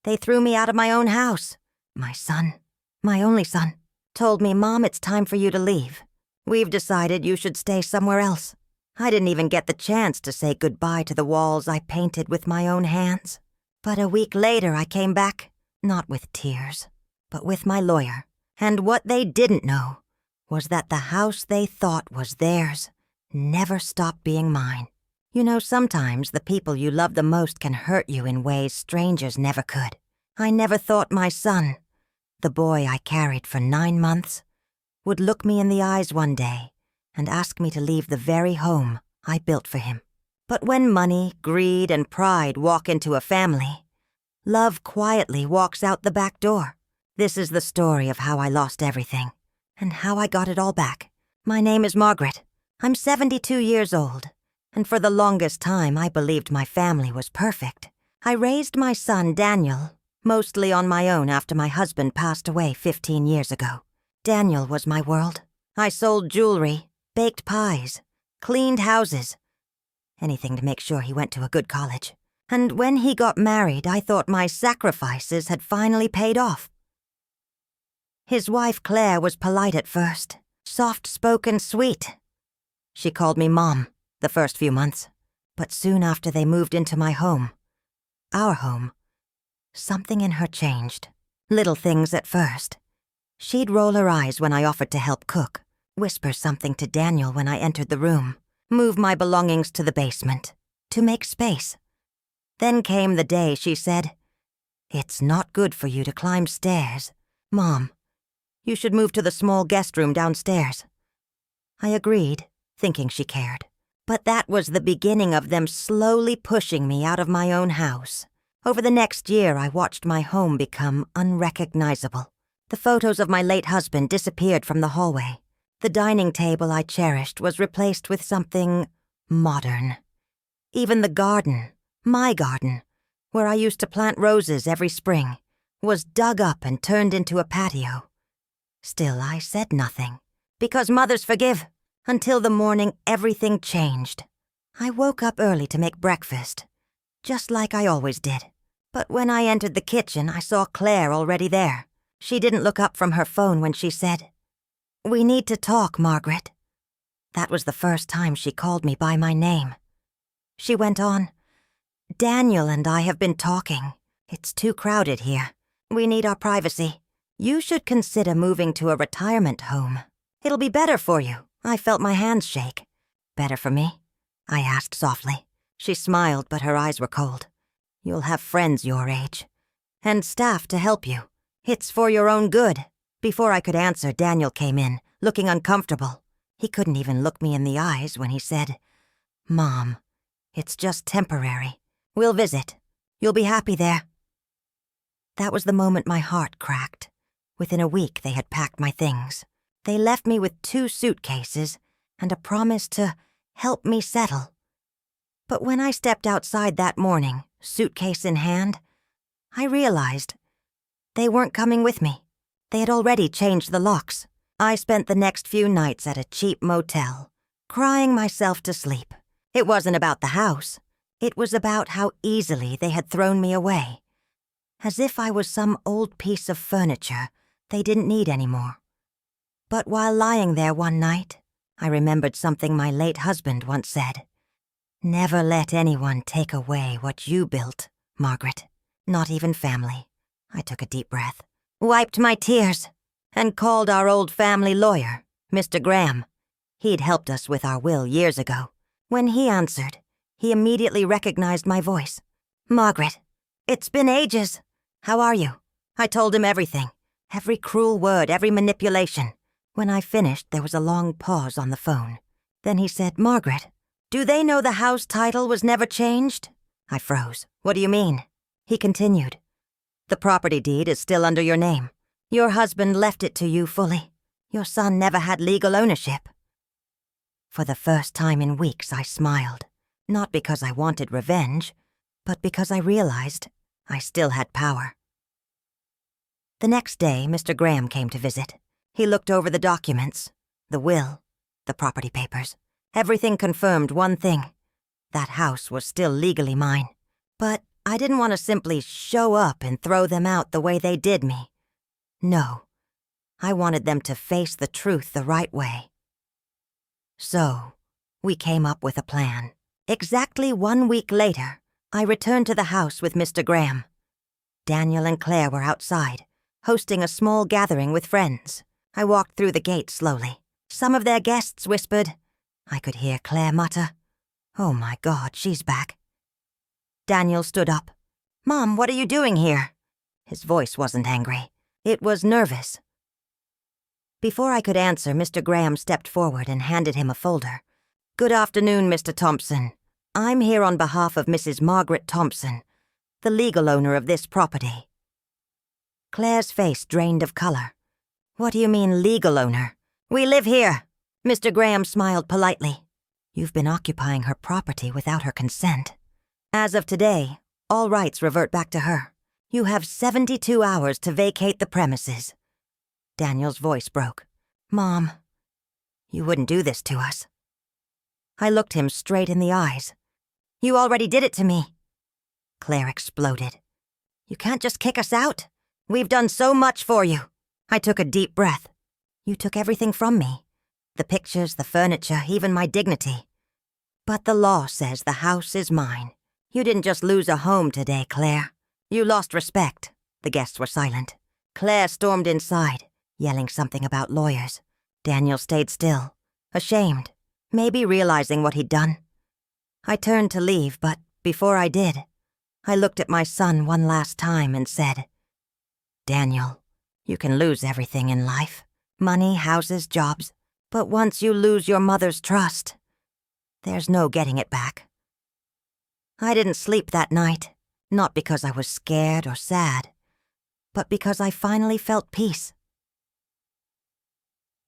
They threw me out of my own house. My son, my only son, told me, "Mom, it's time for you to leave. We've decided you should stay somewhere else." I didn't even get the chance to say goodbye to the walls I painted with my own hands. But a week later I came back, not with tears, but with my lawyer. And what they didn't know was that the house they thought was theirs never stopped being mine. You know, sometimes the people you love the most can hurt you in ways strangers never could. I never thought my son, the boy I carried for 9 months, would look me in the eyes one day and ask me to leave the very home I built for him. But when money, greed, and pride walk into a family, love quietly walks out the back door. This is the story of how I lost everything, and how I got it all back. My name is Margaret. I'm 72 years old, and for the longest time I believed my family was perfect. I raised my son, Daniel, mostly on my own after my husband passed away 15 years ago. Daniel was my world. I sold jewelry, baked pies, cleaned houses, anything to make sure he went to a good college. And when he got married, I thought my sacrifices had finally paid off. His wife, Claire, was polite at first, soft-spoken, sweet. She called me Mom the first few months, but soon after they moved into my home, our home, something in her changed. Little things at first. She'd roll her eyes when I offered to help cook, whisper something to Daniel when I entered the room, move my belongings to the basement, to make space. Then came the day she said, "It's not good for you to climb stairs. Mom, you should move to the small guest room downstairs." I agreed, thinking she cared. But that was the beginning of them slowly pushing me out of my own house. Over the next year, I watched my home become unrecognizable. The photos of my late husband disappeared from the hallway. The dining table I cherished was replaced with something modern. Even the garden, my garden, where I used to plant roses every spring, was dug up and turned into a patio. Still, I said nothing, because mothers forgive. Until the morning everything changed. I woke up early to make breakfast, just like I always did. But when I entered the kitchen, I saw Claire already there. She didn't look up from her phone when she said, "We need to talk, Margaret." That was the first time she called me by my name. She went on, "Daniel and I have been talking. It's too crowded here. We need our privacy. You should consider moving to a retirement home. It'll be better for you." I felt my hands shake. "Better for me?" I asked softly. She smiled, but her eyes were cold. "You'll have friends your age, and staff to help you. It's for your own good." Before I could answer, Daniel came in, looking uncomfortable. He couldn't even look me in the eyes when he said, "Mom, it's just temporary. We'll visit. You'll be happy there." That was the moment my heart cracked. Within a week, they had packed my things. They left me with 2 suitcases and a promise to help me settle. But when I stepped outside that morning, suitcase in hand, I realized they weren't coming with me. They had already changed the locks. I spent the next few nights at a cheap motel, crying myself to sleep. It wasn't about the house. It was about how easily they had thrown me away, as if I was some old piece of furniture they didn't need anymore. But while lying there one night, I remembered something my late husband once said. "Never let anyone take away what you built, Margaret. Not even family." I took a deep breath, wiped my tears, and called our old family lawyer, Mr. Graham. He'd helped us with our will years ago. When he answered, he immediately recognized my voice. "Margaret, it's been ages. How are you?" I told him everything, every cruel word, every manipulation. When I finished, there was a long pause on the phone. Then he said, "Margaret, do they know the house title was never changed?" I froze. "What do you mean?" He continued, "The property deed is still under your name. Your husband left it to you fully. Your son never had legal ownership." For the first time in weeks, I smiled, not because I wanted revenge, but because I realized I still had power. The next day, Mr. Graham came to visit. He looked over the documents, the will, the property papers. Everything confirmed one thing. That house was still legally mine. But I didn't want to simply show up and throw them out the way they did me. No, I wanted them to face the truth the right way. So, we came up with a plan. Exactly 1 week later, I returned to the house with Mr. Graham. Daniel and Claire were outside, hosting a small gathering with friends. I walked through the gate slowly. Some of their guests whispered. I could hear Claire mutter, "Oh my God, she's back." Daniel stood up. "Mom, what are you doing here?" His voice wasn't angry. It was nervous. Before I could answer, Mr. Graham stepped forward and handed him a folder. "Good afternoon, Mr. Thompson. I'm here on behalf of Mrs. Margaret Thompson, the legal owner of this property." Claire's face drained of color. "What do you mean, legal owner?" "We live here." Mr. Graham smiled politely. "You've been occupying her property without her consent. As of today, all rights revert back to her. You have 72 hours to vacate the premises." Daniel's voice broke. "Mom, you wouldn't do this to us." I looked him straight in the eyes. "You already did it to me." Claire exploded. "You can't just kick us out. We've done so much for you." I took a deep breath. "You took everything from me. The pictures, the furniture, even my dignity. But the law says the house is mine. You didn't just lose a home today, Claire. You lost respect." The guests were silent. Claire stormed inside, yelling something about lawyers. Daniel stayed still, ashamed, maybe realizing what he'd done. I turned to leave, but before I did, I looked at my son one last time and said, "Daniel, you can lose everything in life. Money, houses, jobs. But once you lose your mother's trust, there's no getting it back." I didn't sleep that night, not because I was scared or sad, but because I finally felt peace.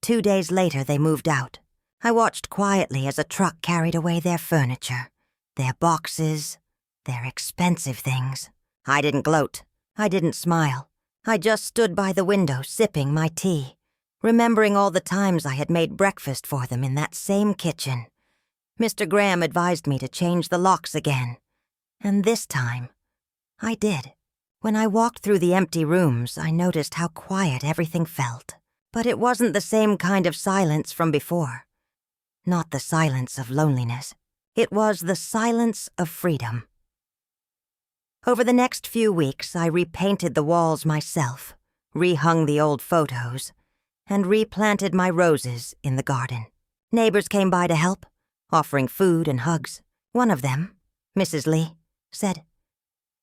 2 days later, they moved out. I watched quietly as a truck carried away their furniture, their boxes, their expensive things. I didn't gloat. I didn't smile. I just stood by the window sipping my tea, remembering all the times I had made breakfast for them in that same kitchen. Mr. Graham advised me to change the locks again, and this time, I did. When I walked through the empty rooms, I noticed how quiet everything felt. But it wasn't the same kind of silence from before. Not the silence of loneliness. It was the silence of freedom. Over the next few weeks, I repainted the walls myself, rehung the old photos, and replanted my roses in the garden. Neighbors came by to help, offering food and hugs. One of them, Mrs. Lee, said,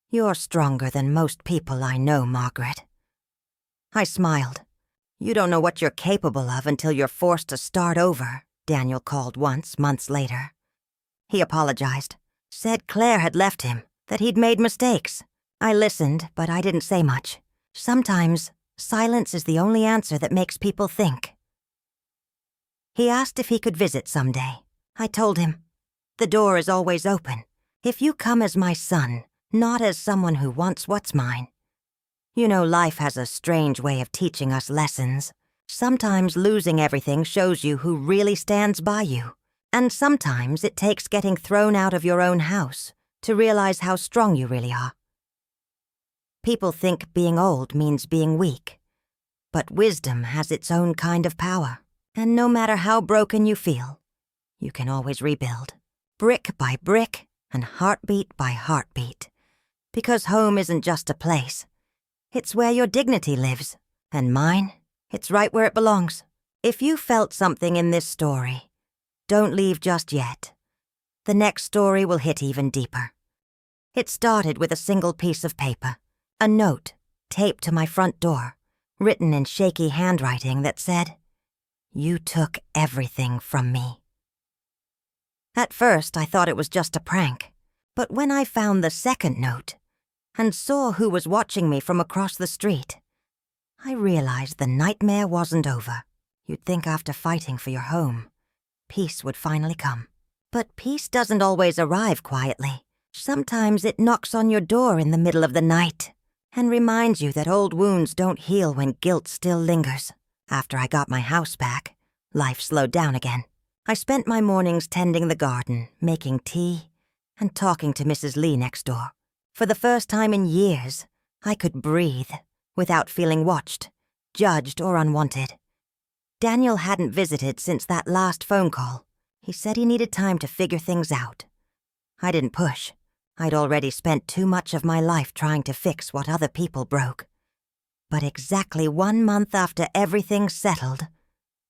"You're stronger than most people I know, Margaret." I smiled. "You don't know what you're capable of until you're forced to start over," Daniel called once, months later. He apologized, said Claire had left him, that he'd made mistakes. I listened, but I didn't say much. Sometimes, silence is the only answer that makes people think. He asked if he could visit someday. I told him, "The door is always open. If you come as my son, not as someone who wants what's mine." You know, life has a strange way of teaching us lessons. Sometimes losing everything shows you who really stands by you. And sometimes it takes getting thrown out of your own house to realize how strong you really are. People think being old means being weak. But wisdom has its own kind of power. And no matter how broken you feel, you can always rebuild, brick by brick and heartbeat by heartbeat. Because home isn't just a place. It's where your dignity lives. And mine, it's right where it belongs. If you felt something in this story, don't leave just yet. The next story will hit even deeper. It started with a single piece of paper, a note taped to my front door, written in shaky handwriting that said, "You took everything from me." At first, I thought it was just a prank, but when I found the second note and saw who was watching me from across the street, I realized the nightmare wasn't over. You'd think after fighting for your home, peace would finally come. But peace doesn't always arrive quietly. Sometimes it knocks on your door in the middle of the night and reminds you that old wounds don't heal when guilt still lingers. After I got my house back, life slowed down again. I spent my mornings tending the garden, making tea, and talking to Mrs. Lee next door. For the first time in years, I could breathe without feeling watched, judged, or unwanted. Daniel hadn't visited since that last phone call. He said he needed time to figure things out. I didn't push. I'd already spent too much of my life trying to fix what other people broke. But exactly 1 month after everything settled,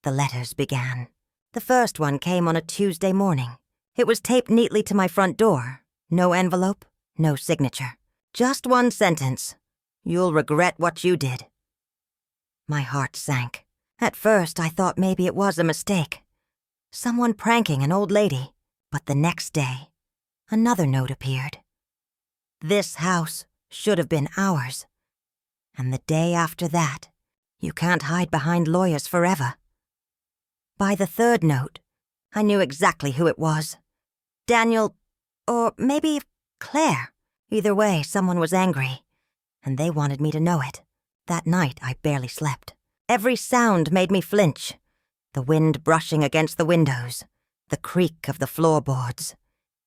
the letters began. The first one came on a Tuesday morning. It was taped neatly to my front door. No envelope, no signature. Just one sentence. "You'll regret what you did." My heart sank. At first, I thought maybe it was a mistake. Someone pranking an old lady. But the next day, another note appeared. "This house should have been ours." And the day after that, "You can't hide behind lawyers forever." By the third note, I knew exactly who it was. Daniel, or maybe Claire. Either way, someone was angry, and they wanted me to know it. That night, I barely slept. Every sound made me flinch. The wind brushing against the windows, the creak of the floorboards,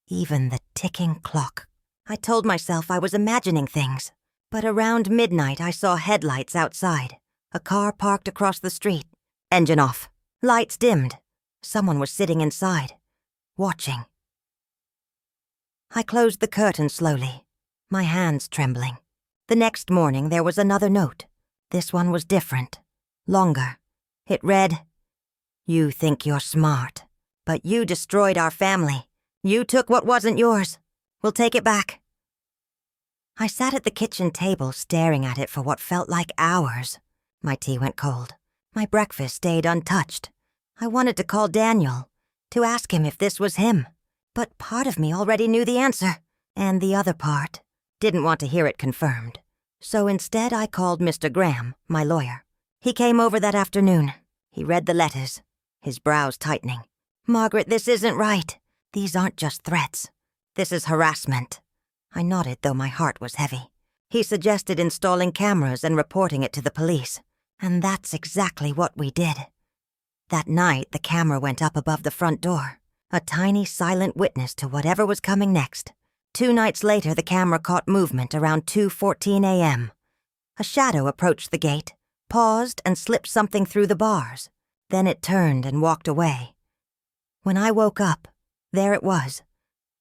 even the ticking clock. I told myself I was imagining things, but around midnight I saw headlights outside, a car parked across the street, engine off, lights dimmed. Someone was sitting inside, watching. I closed the curtain slowly, my hands trembling. The next morning there was another note. This one was different, longer. It read, "You think you're smart, but you destroyed our family. You took what wasn't yours. We'll take it back." I sat at the kitchen table staring at it for what felt like hours. My tea went cold. My breakfast stayed untouched. I wanted to call Daniel, to ask him if this was him. But part of me already knew the answer, and the other part didn't want to hear it confirmed. So instead I called Mr. Graham, my lawyer. He came over that afternoon. He read the letters, his brows tightening. "Margaret, this isn't right. These aren't just threats. This is harassment." I nodded, though my heart was heavy. He suggested installing cameras and reporting it to the police. And that's exactly what we did. That night, the camera went up above the front door, a tiny silent witness to whatever was coming next. 2 nights later, the camera caught movement around 2:14 a.m. A shadow approached the gate, paused, and slipped something through the bars. Then it turned and walked away. When I woke up, there it was,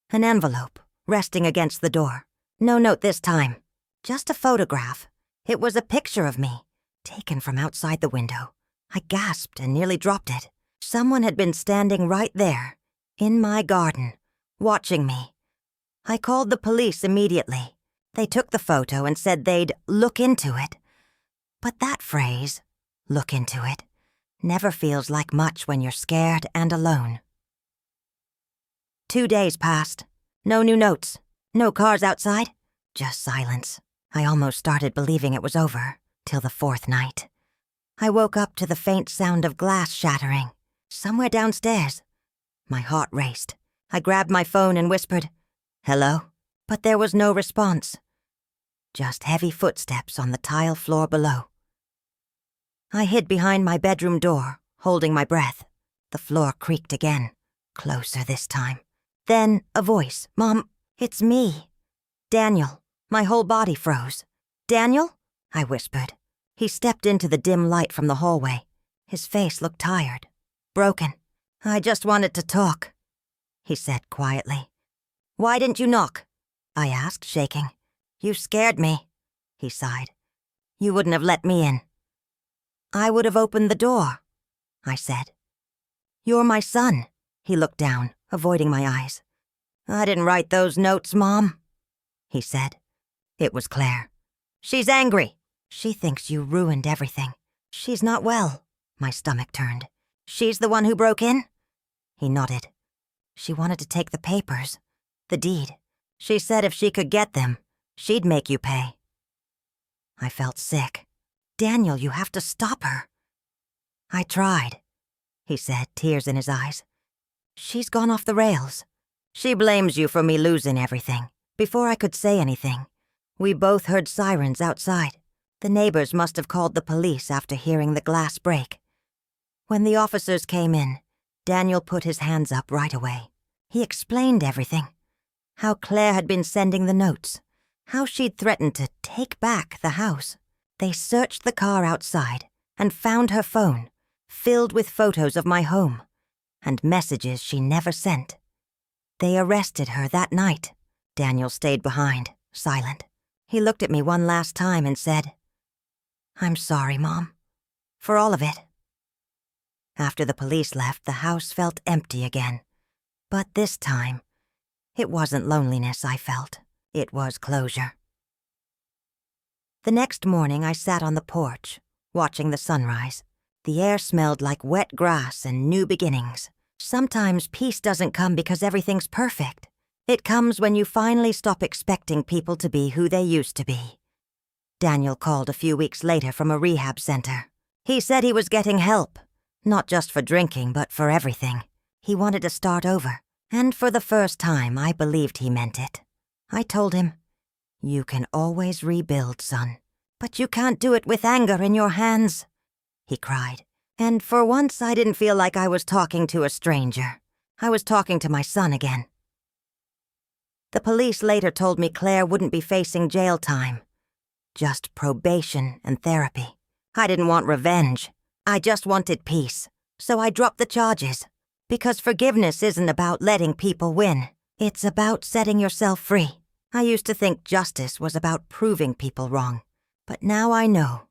an envelope resting against the door. No note this time, just a photograph. It was a picture of me, taken from outside the window. I gasped and nearly dropped it. Someone had been standing right there, in my garden, watching me. I called the police immediately. They took the photo and said they'd look into it. But that phrase, "look into it," never feels like much when you're scared and alone. 2 days passed. No new notes, no cars outside, just silence. I almost started believing it was over, till the 4th night. I woke up to the faint sound of glass shattering, somewhere downstairs. My heart raced. I grabbed my phone and whispered, "Hello?" But there was no response. Just heavy footsteps on the tile floor below. I hid behind my bedroom door, holding my breath. The floor creaked again, closer this time. Then a voice, "Mom, it's me." "Daniel." My whole body froze. "Daniel?" I whispered. He stepped into the dim light from the hallway. His face looked tired, broken. "I just wanted to talk," he said quietly. "Why didn't you knock?" I asked, shaking. "You scared me," he sighed. "You wouldn't have let me in." "I would have opened the door," I said. "You're my son." He looked down, avoiding my eyes. "I didn't write those notes, Mom," he said. It was Claire. "She's angry. She thinks you ruined everything. She's not well." My stomach turned. "She's the one who broke in?" He nodded. "She wanted to take the papers, the deed. She said if she could get them, she'd make you pay." I felt sick. "Daniel, you have to stop her." "I tried," he said, tears in his eyes. "She's gone off the rails. She blames you for me losing everything." Before I could say anything, we both heard sirens outside. The neighbors must have called the police after hearing the glass break. When the officers came in, Daniel put his hands up right away. He explained everything. How Claire had been sending the notes, how she'd threatened to take back the house. They searched the car outside and found her phone, filled with photos of my home, and messages she never sent. They arrested her that night. Daniel stayed behind, silent. He looked at me one last time and said, "I'm sorry, Mom, for all of it." After the police left, the house felt empty again. But this time, it wasn't loneliness I felt. It was closure. The next morning, I sat on the porch, watching the sunrise. The air smelled like wet grass and new beginnings. Sometimes peace doesn't come because everything's perfect. It comes when you finally stop expecting people to be who they used to be. Daniel called a few weeks later from a rehab center. He said he was getting help, not just for drinking, but for everything. He wanted to start over, and for the first time, I believed he meant it. I told him, "You can always rebuild, son, but you can't do it with anger in your hands." He cried, and for once I didn't feel like I was talking to a stranger. I was talking to my son again. The police later told me Claire wouldn't be facing jail time, just probation and therapy. I didn't want revenge. I just wanted peace, so I dropped the charges. Because forgiveness isn't about letting people win. It's about setting yourself free. I used to think justice was about proving people wrong, but now I know.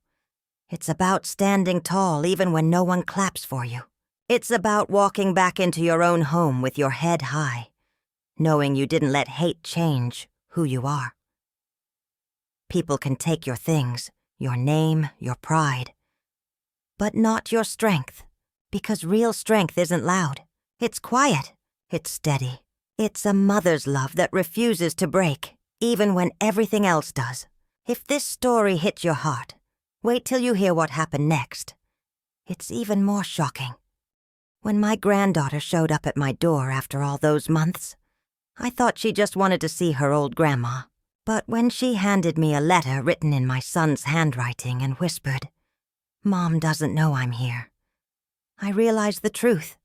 It's about standing tall even when no one claps for you. It's about walking back into your own home with your head high, knowing you didn't let hate change who you are. People can take your things, your name, your pride, but not your strength, because real strength isn't loud. It's quiet. It's steady. It's a mother's love that refuses to break, even when everything else does. If this story hits your heart, wait till you hear what happened next. It's even more shocking. When my granddaughter showed up at my door after all those months, I thought she just wanted to see her old grandma. But when she handed me a letter written in my son's handwriting and whispered, "Mom doesn't know I'm here," I realized the truth.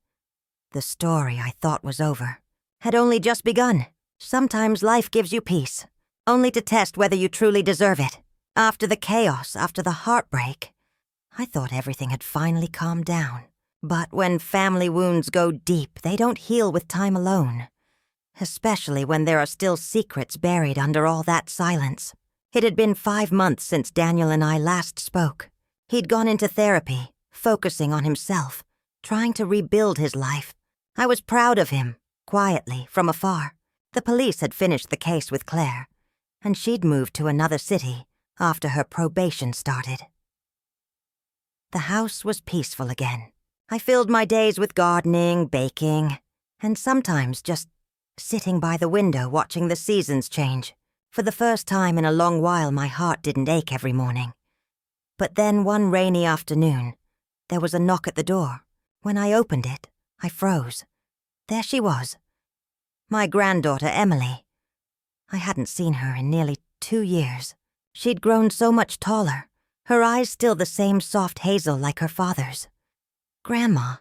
The story I thought was over had only just begun. Sometimes life gives you peace, only to test whether you truly deserve it. After the chaos, after the heartbreak, I thought everything had finally calmed down. But when family wounds go deep, they don't heal with time alone. Especially when there are still secrets buried under all that silence. It had been 5 months since Daniel and I last spoke. He'd gone into therapy, focusing on himself, trying to rebuild his life. I was proud of him, quietly, from afar. The police had finished the case with Claire, and she'd moved to another city after her probation started. The house was peaceful again. I filled my days with gardening, baking, and sometimes just sitting by the window watching the seasons change. For the first time in a long while, my heart didn't ache every morning. But then one rainy afternoon, there was a knock at the door. When I opened it, I froze. There she was, my granddaughter Emily. I hadn't seen her in nearly 2 years. She'd grown so much taller, her eyes still the same soft hazel like her father's. "Grandma,"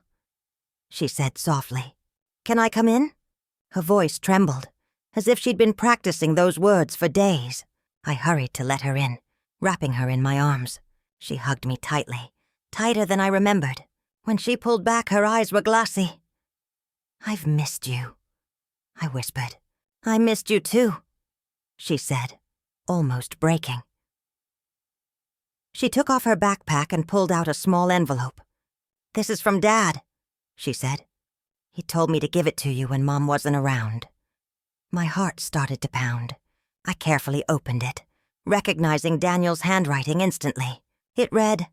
she said softly, "can I come in?" Her voice trembled, as if she'd been practicing those words for days. I hurried to let her in, wrapping her in my arms. She hugged me tightly, tighter than I remembered. When she pulled back, her eyes were glassy. "I've missed you," I whispered. "I missed you too," she said, almost breaking. She took off her backpack and pulled out a small envelope. "This is from Dad," she said. "He told me to give it to you when Mom wasn't around." My heart started to pound. I carefully opened it, recognizing Daniel's handwriting instantly. It read,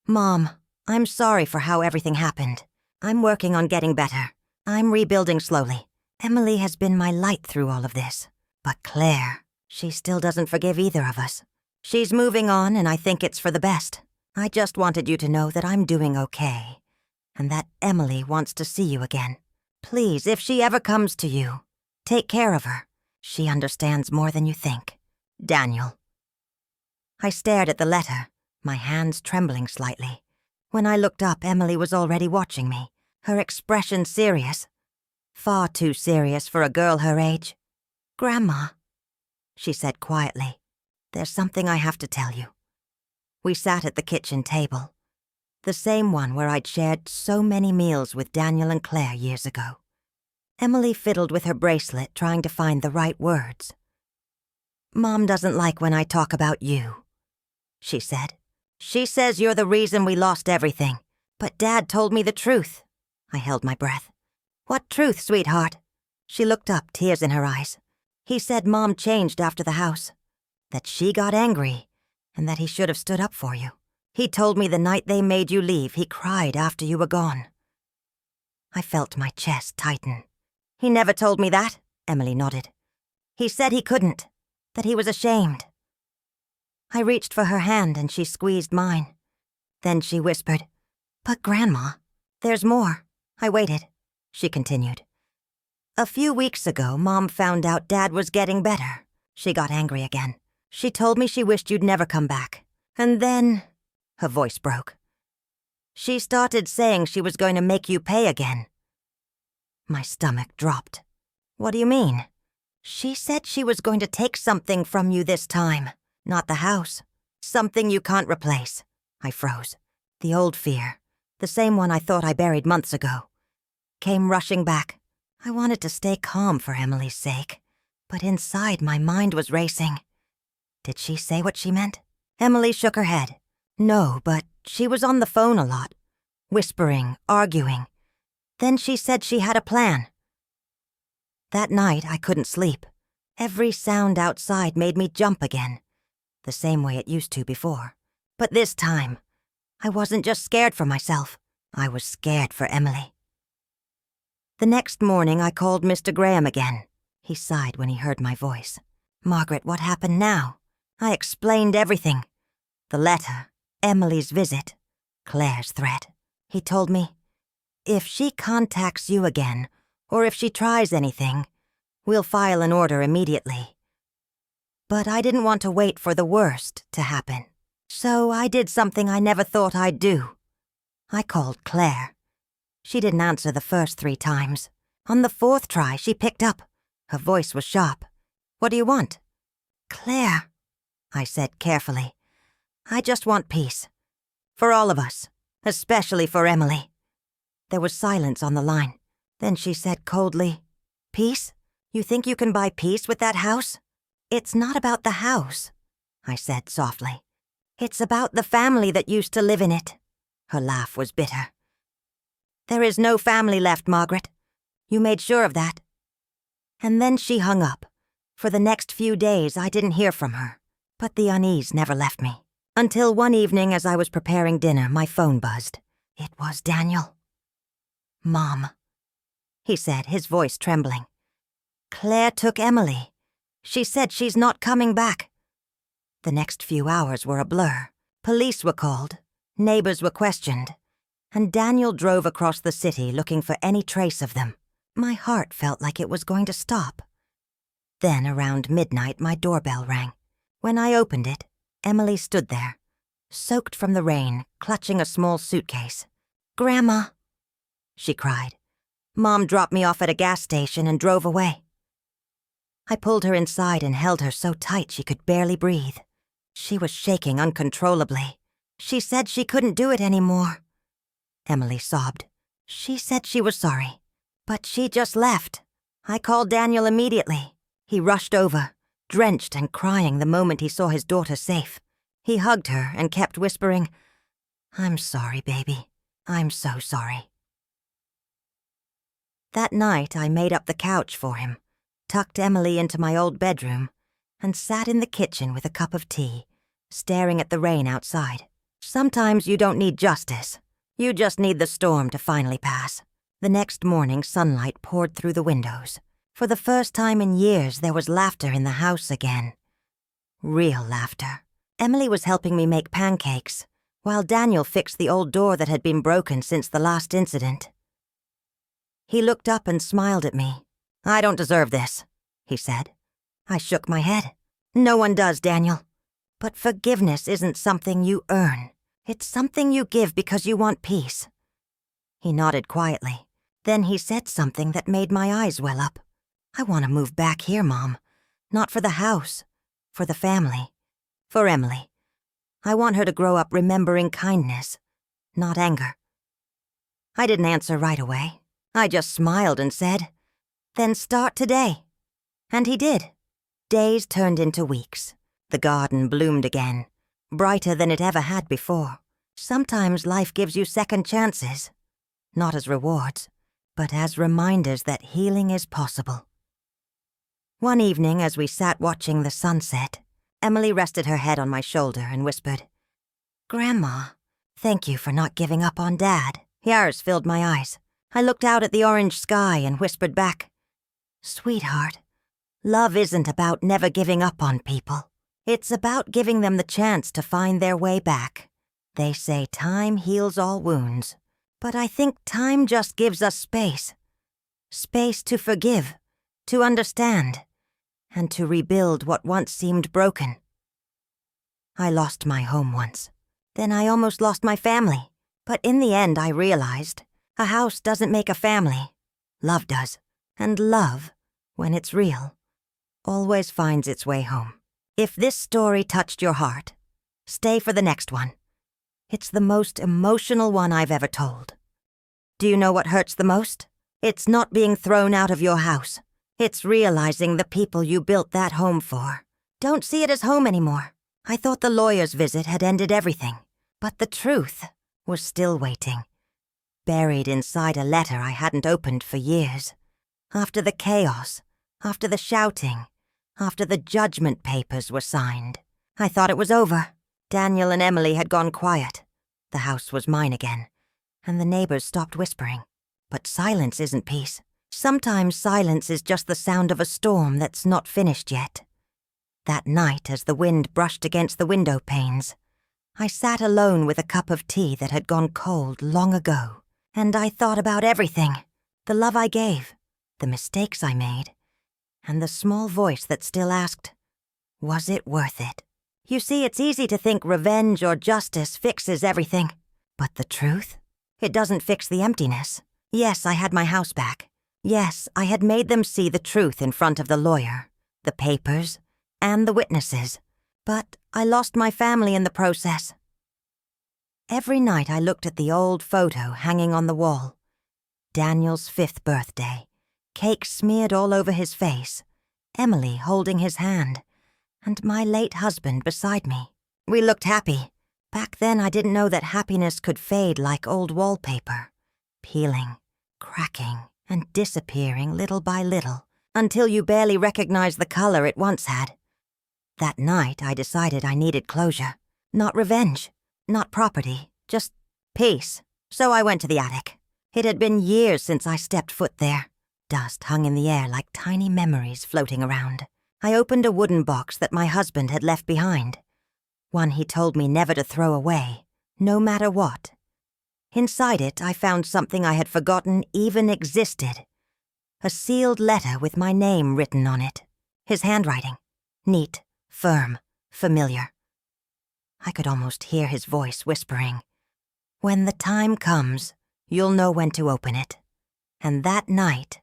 "Mom, I'm sorry for how everything happened. I'm working on getting better. I'm rebuilding slowly. Emily has been my light through all of this. But Claire, she still doesn't forgive either of us. She's moving on, and I think it's for the best. I just wanted you to know that I'm doing okay, and that Emily wants to see you again. Please, if she ever comes to you, take care of her. She understands more than you think. Daniel." I stared at the letter, my hands trembling slightly. When I looked up, Emily was already watching me, her expression serious. Far too serious for a girl her age. "Grandma," she said quietly, There's something I have to tell you. We sat at the kitchen table, the same one where I'd shared so many meals with Daniel and Claire years ago. Emily fiddled with her bracelet, trying to find the right words. "Mom doesn't like when I talk about you," she said. "She says you're the reason we lost everything, but Dad told me the truth." I held my breath. "What truth, sweetheart?" She looked up, tears in her eyes. "He said Mom changed after the house, that she got angry, and that he should have stood up for you. He told me the night they made you leave, he cried after you were gone." I felt my chest tighten. "He never told me that," Emily nodded. "He said he couldn't, that he was ashamed." I reached for her hand and she squeezed mine. Then she whispered, "But Grandma, there's more." I waited. She continued. "A few weeks ago, Mom found out Dad was getting better. She got angry again. She told me she wished you'd never come back. And then," her voice broke, "she started saying she was going to make you pay again." My stomach dropped. "What do you mean?" "She said she was going to take something from you this time. Not the house. Something you can't replace." I froze. The old fear, the same one I thought I buried months ago, came rushing back. I wanted to stay calm for Emily's sake, but inside my mind was racing. Did she say what she meant? Emily shook her head. "No, but she was on the phone a lot, whispering, arguing. Then she said she had a plan." That night I couldn't sleep. Every sound outside made me jump again, the same way it used to before. But this time, I wasn't just scared for myself. I was scared for Emily. The next morning I called Mr. Graham again. He sighed when he heard my voice. "Margaret, what happened now?" I explained everything. The letter, Emily's visit, Claire's threat. He told me, "If she contacts you again, or if she tries anything, we'll file an order immediately." But I didn't want to wait for the worst to happen. So I did something I never thought I'd do. I called Claire. She didn't answer the first 3 times. On the 4th try, she picked up. Her voice was sharp. "What do you want?" "Claire," I said carefully, "I just want peace. For all of us, especially for Emily." There was silence on the line. Then she said coldly, "Peace? You think you can buy peace with that house?" "It's not about the house," I said softly. "It's about the family that used to live in it." Her laugh was bitter. "There is no family left, Margaret. You made sure of that." And then she hung up. For the next few days, I didn't hear from her. But the unease never left me. Until one evening as I was preparing dinner, my phone buzzed. It was Daniel. "Mom," he said, his voice trembling. "Claire took Emily. She said she's not coming back." The next few hours were a blur. Police were called, neighbors were questioned, and Daniel drove across the city looking for any trace of them. My heart felt like it was going to stop. Then, around midnight, my doorbell rang. When I opened it, Emily stood there, soaked from the rain, clutching a small suitcase. "Grandma," she cried. "Mom dropped me off at a gas station and drove away." I pulled her inside and held her so tight she could barely breathe. She was shaking uncontrollably. "She said she couldn't do it anymore." Emily sobbed. "She said she was sorry, but she just left." I called Daniel immediately. He rushed over, drenched and crying the moment he saw his daughter safe. He hugged her and kept whispering, "I'm sorry, baby. I'm so sorry." That night, I made up the couch for him, tucked Emily into my old bedroom, and sat in the kitchen with a cup of tea, staring at the rain outside. Sometimes you don't need justice. You just need the storm to finally pass. The next morning, sunlight poured through the windows. For the first time in years, there was laughter in the house again. Real laughter. Emily was helping me make pancakes, while Daniel fixed the old door that had been broken since the last incident. He looked up and smiled at me. "I don't deserve this," he said. I shook my head. "No one does, Daniel. But forgiveness isn't something you earn. It's something you give because you want peace." He nodded quietly. Then he said something that made my eyes well up. "I want to move back here, Mom. Not for the house, for the family. For Emily. I want her to grow up remembering kindness, not anger. I didn't answer right away. I just smiled and said, "Then start today." And he did. Days turned into weeks. The garden bloomed again, brighter than it ever had before. Sometimes life gives you second chances, not as rewards, but as reminders that healing is possible. One evening, as we sat watching the sunset, Emily rested her head on my shoulder and whispered, "Grandma, thank you for not giving up on Dad." Tears filled my eyes. I looked out at the orange sky and whispered back, "Sweetheart, love isn't about never giving up on people. It's about giving them the chance to find their way back. They say time heals all wounds, but I think time just gives us space. Space to forgive, to understand, and to rebuild what once seemed broken. I lost my home once. Then I almost lost my family. But in the end, I realized a house doesn't make a family. Love does. And love, when it's real, always finds its way home. If this story touched your heart, stay for the next one. It's the most emotional one I've ever told. Do you know what hurts the most? It's not being thrown out of your house. It's realizing the people you built that home for don't see it as home anymore. I thought the lawyer's visit had ended everything, but the truth was still waiting, buried inside a letter I hadn't opened for years. After the chaos, after the shouting, after the judgment papers were signed, I thought it was over. Daniel and Emily had gone quiet. The house was mine again, and the neighbors stopped whispering. But silence isn't peace. Sometimes silence is just the sound of a storm that's not finished yet. That night, as the wind brushed against the window panes, I sat alone with a cup of tea that had gone cold long ago, and I thought about everything. The love I gave, the mistakes I made, and the small voice that still asked, was it worth it? You see, it's easy to think revenge or justice fixes everything. But the truth? It doesn't fix the emptiness. Yes, I had my house back. Yes, I had made them see the truth in front of the lawyer, the papers, and the witnesses. But I lost my family in the process. Every night I looked at the old photo hanging on the wall. Daniel's 5th birthday, cake smeared all over his face, Emily holding his hand, and my late husband beside me. We looked happy. Back then I didn't know that happiness could fade like old wallpaper, peeling, cracking, and disappearing little by little, until you barely recognize the color it once had. That night, I decided I needed closure. Not revenge, not property, just peace. So I went to the attic. It had been years since I stepped foot there. Dust hung in the air like tiny memories floating around. I opened a wooden box that my husband had left behind. One he told me never to throw away, no matter what. Inside it, I found something I had forgotten even existed. A sealed letter with my name written on it. His handwriting. Neat. Firm, familiar. I could almost hear his voice whispering, "When the time comes, you'll know when to open it." And that night,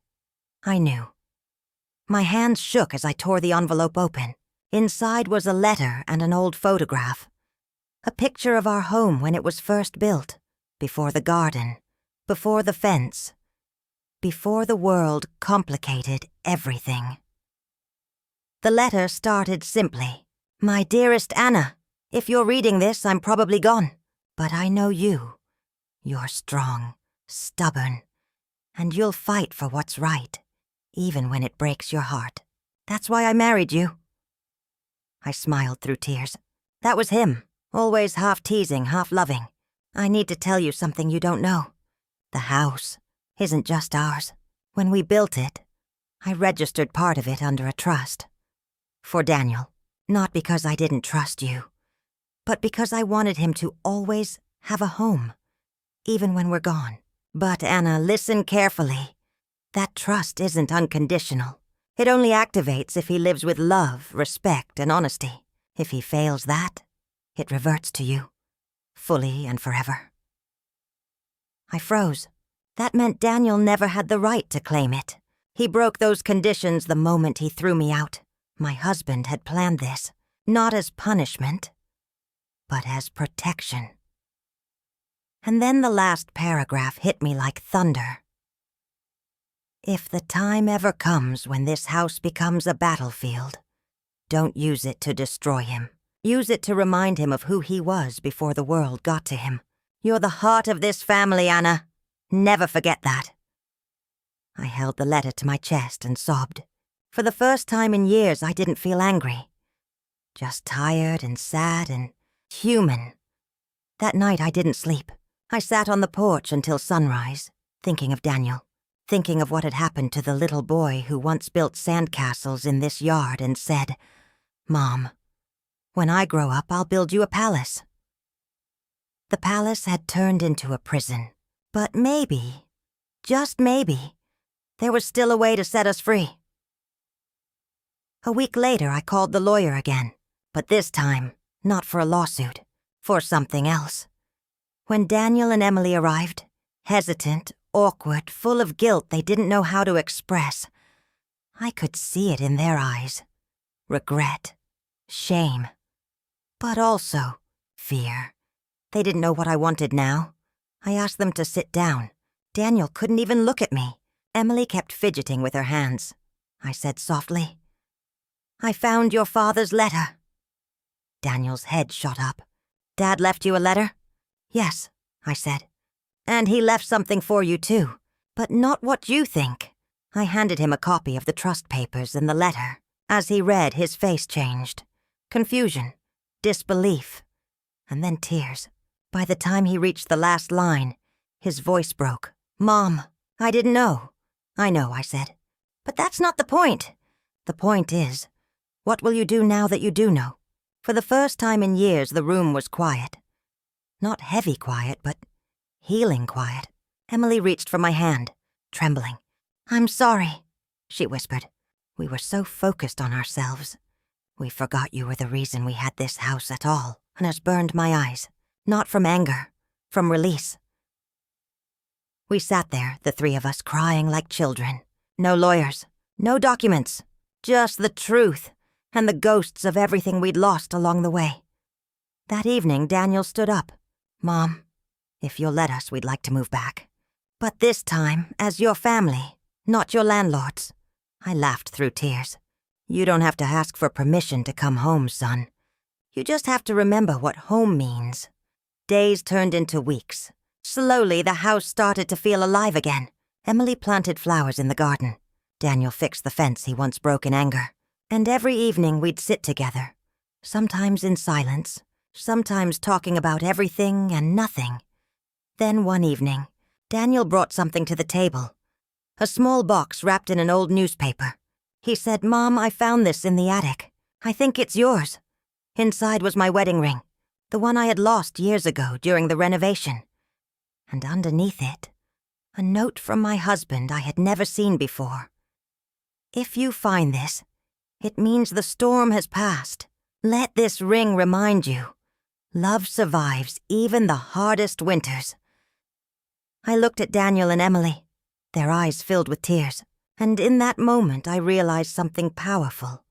I knew. My hands shook as I tore the envelope open. Inside was a letter and an old photograph. A picture of our home when it was first built, before the garden, before the fence, before the world complicated everything. The letter started simply, "My dearest Anna, if you're reading this, I'm probably gone. But I know you. You're strong, stubborn, and you'll fight for what's right, even when it breaks your heart. That's why I married you." I smiled through tears. That was him, always half teasing, half loving. "I need to tell you something you don't know. The house isn't just ours. When we built it, I registered part of it under a trust. For Daniel, not because I didn't trust you, but because I wanted him to always have a home, even when we're gone. But Anna, listen carefully. That trust isn't unconditional. It only activates if he lives with love, respect, and honesty. If he fails that, it reverts to you, fully and forever." I froze. That meant Daniel never had the right to claim it. He broke those conditions the moment he threw me out. My husband had planned this. not as punishment, but as protection. And then the last paragraph hit me like thunder. If the time ever comes when this house becomes a battlefield, don't use it to destroy him. Use it to remind him of who he was before the world got to him. You're the heart of this family, Anna. Never forget that. I held the letter to my chest and sobbed. For the first time in years, I didn't feel angry. Just tired and sad and human. That night, I didn't sleep. I sat on the porch until sunrise, thinking of Daniel, thinking of what had happened to the little boy who once built sandcastles in this yard and said, "Mom, when I grow up, I'll build you a palace." The palace had turned into a prison, but maybe, just maybe, there was still a way to set us free. A week later, I called the lawyer again, but this time, not for a lawsuit, for something else. When Daniel and Emily arrived, hesitant, awkward, full of guilt they didn't know how to express, I could see it in their eyes. Regret, shame, but also fear. They didn't know what I wanted now. I asked them to sit down. Daniel couldn't even look at me. Emily kept fidgeting with her hands. I said softly, "I found your father's letter." Daniel's head shot up. "Dad left you a letter?" "Yes," I said. "And he left something for you too, but not what you think." I handed him a copy of the trust papers and the letter. As he read, his face changed. Confusion, disbelief, and then tears. By the time he reached the last line, his voice broke. "Mom, I didn't know." "I know," I said. "But that's not the point. The point is, what will you do now that you do know?" For the first time in years, the room was quiet. Not heavy quiet, but healing quiet. Emily reached for my hand, trembling. "I'm sorry," she whispered. "We were so focused on ourselves. We forgot you were the reason we had this house at all." And it burned my eyes. Not from anger, from release. We sat there, the three of us, crying like children. No lawyers, no documents, just the truth and the ghosts of everything we'd lost along the way. That evening, Daniel stood up. "Mom, if you'll let us, we'd like to move back. But this time, as your family, not your landlords." I laughed through tears. "You don't have to ask for permission to come home, son. You just have to remember what home means." Days turned into weeks. Slowly, the house started to feel alive again. Emily planted flowers in the garden. Daniel fixed the fence he once broke in anger. And every evening we'd sit together, sometimes in silence, sometimes talking about everything and nothing. Then one evening, Daniel brought something to the table. A small box wrapped in an old newspaper. He said, "Mom, I found this in the attic. I think it's yours." Inside was my wedding ring, the one I had lost years ago during the renovation. And underneath it, a note from my husband I had never seen before. "If you find this, it means the storm has passed. Let this ring remind you, love survives even the hardest winters." I looked at Daniel and Emily, their eyes filled with tears, and in that moment I realized something powerful.